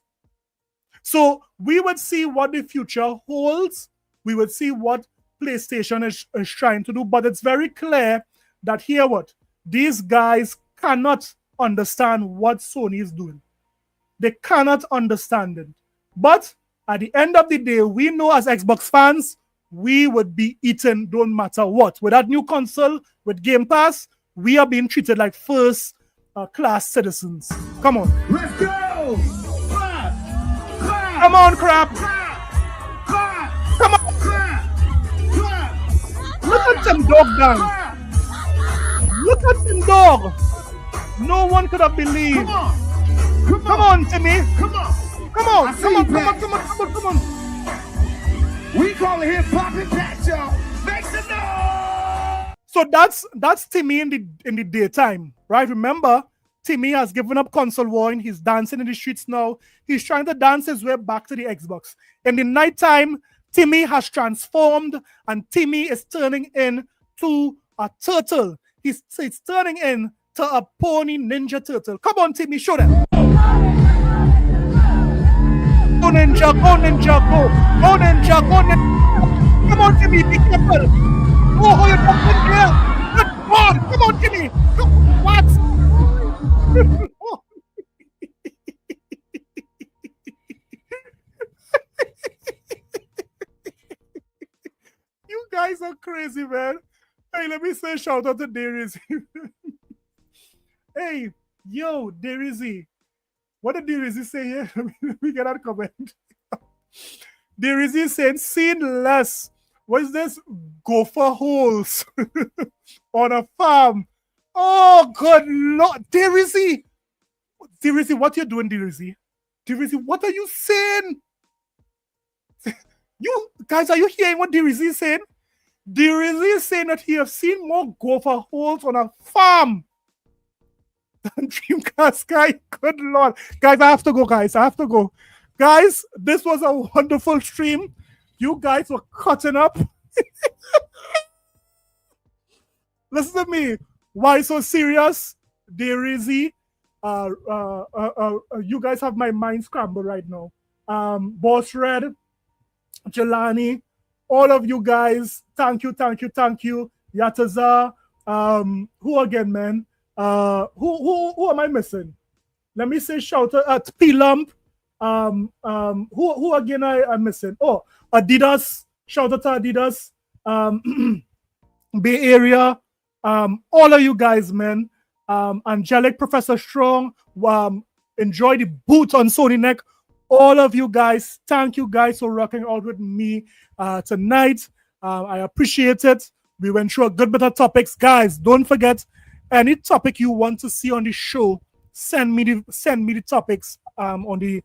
So we would see what the future holds. We would see what PlayStation is trying to do. But it's very clear that here what? These guys cannot understand what Sony is doing. They cannot understand it. But at the end of the day, we know as Xbox fans, we would be eaten no matter what. With that new console, with Game Pass, we are being treated like first-class citizens. Come on. Let's go! Clap! Clap! Come on, crap! Clap! Clap! Come on! Clap! Clap! Look at them dog dance. Look at them dog. No one could have believed. Come on! Come on, Timmy. Come on! Come on, I see come on, you, come on, Pat. come on, come on, come on. We call it hip hop and patch, y'all. Make some noise! So that's Timmy in the daytime, right? Remember, Timmy has given up console warring. He's dancing in the streets now. He's trying to dance his way back to the Xbox. In the nighttime, Timmy has transformed, and Timmy is turning into a turtle. He's turning into a pony ninja turtle. Come on, Timmy, show them. Go ninja, go ninja, go. Go ninja, go ninja. Come on, Timmy, be careful. Oh, you're not good here. Good God. Come on, Timmy. What? You guys are crazy, man. Hey, let me say shout out to Darizy. Hey, yo, Darizy. What did Darizy say here? Let me get that comment. Darizy saying, seen less. What is this? Gopher holes on a farm. Oh, good Lord. Darizy. Darizy, what you doing, Darizy? Darizy, what are you saying? You guys, are you hearing what Darizy is saying? Darizy is saying that he has seen more gopher holes on a farm than Dreamcast guy. Good Lord. Guys, I have to go, guys. I have to go. Guys, this was a wonderful stream. You guys were cutting up. Listen to me. Why so serious? Darizy, You guys have my mind scrambled right now. Boss Red, Jelani, all of you guys, thank you. Yataza, who again, man? Who am I missing? Let me say shout out at P-Lump. Who again I'm missing? Oh, Adidas. Shout out to Adidas. Bay Area. All of you guys, man. Angelic, Professor Strong. Enjoy the boot on Sony Neck. All of you guys, thank you guys for rocking out with me tonight. I appreciate it. We went through a good bit of topics. Guys, don't forget, any topic you want to see on the show, send me the topics on the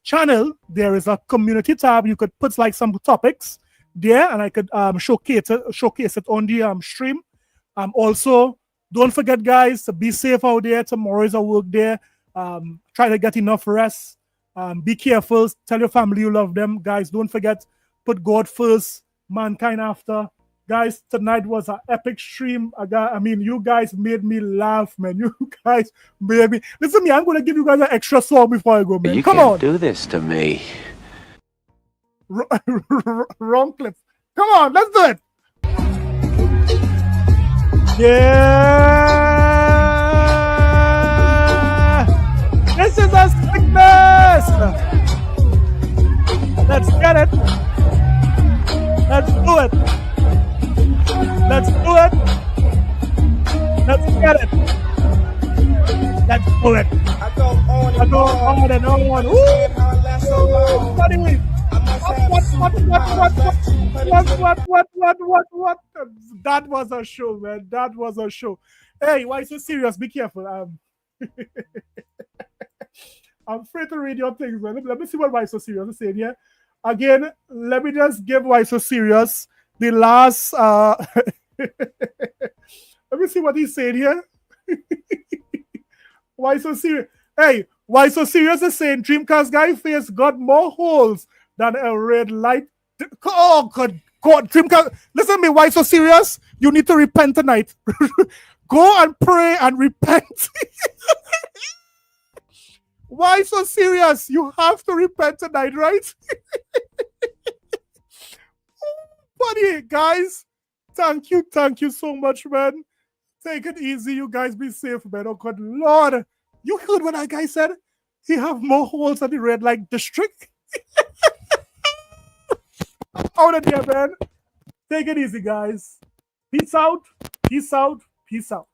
channel. There is a community tab. You could put like some topics there, and I could showcase it on the stream. Also, don't forget, guys, to be safe out there. Tomorrow is a work day. Try to get enough rest. Be careful. Tell your family you love them. Guys, don't forget, put God first, mankind after. Guys, tonight was an epic stream. You guys made me laugh, man. You guys made me. Listen to me, I'm going to give you guys an extra song before I go, man. Come on. Do this to me. Wrong clip. Come on, let's do it. Yeah. This is a sickness. Let's get it. Let's do it. Let's do it. Let's get it. Let's do it. I go on and on. Woo! Funny. What? That was a show, man. That was a show. Hey, why so serious? Be careful. I'm afraid to read your things, man. Let me see what Why So Serious is saying here. Again, let me just give Why So Serious the last. Let me see what he's saying here. Why so serious? Hey, Why So Serious is saying Dreamcast guy face got more holes than a red light. Oh, God, Dreamcast. Listen to me, Why So Serious? You need to repent tonight. Go and pray and repent. Why so serious? You have to repent tonight, right? Buddy, guys, thank you so much, man. Take it easy, you guys. Be safe, man. Oh, God, Lord. You heard what that guy said? He have more holes than the red light district. Out of here, man. Take it easy, guys. Peace out. Peace out. Peace out.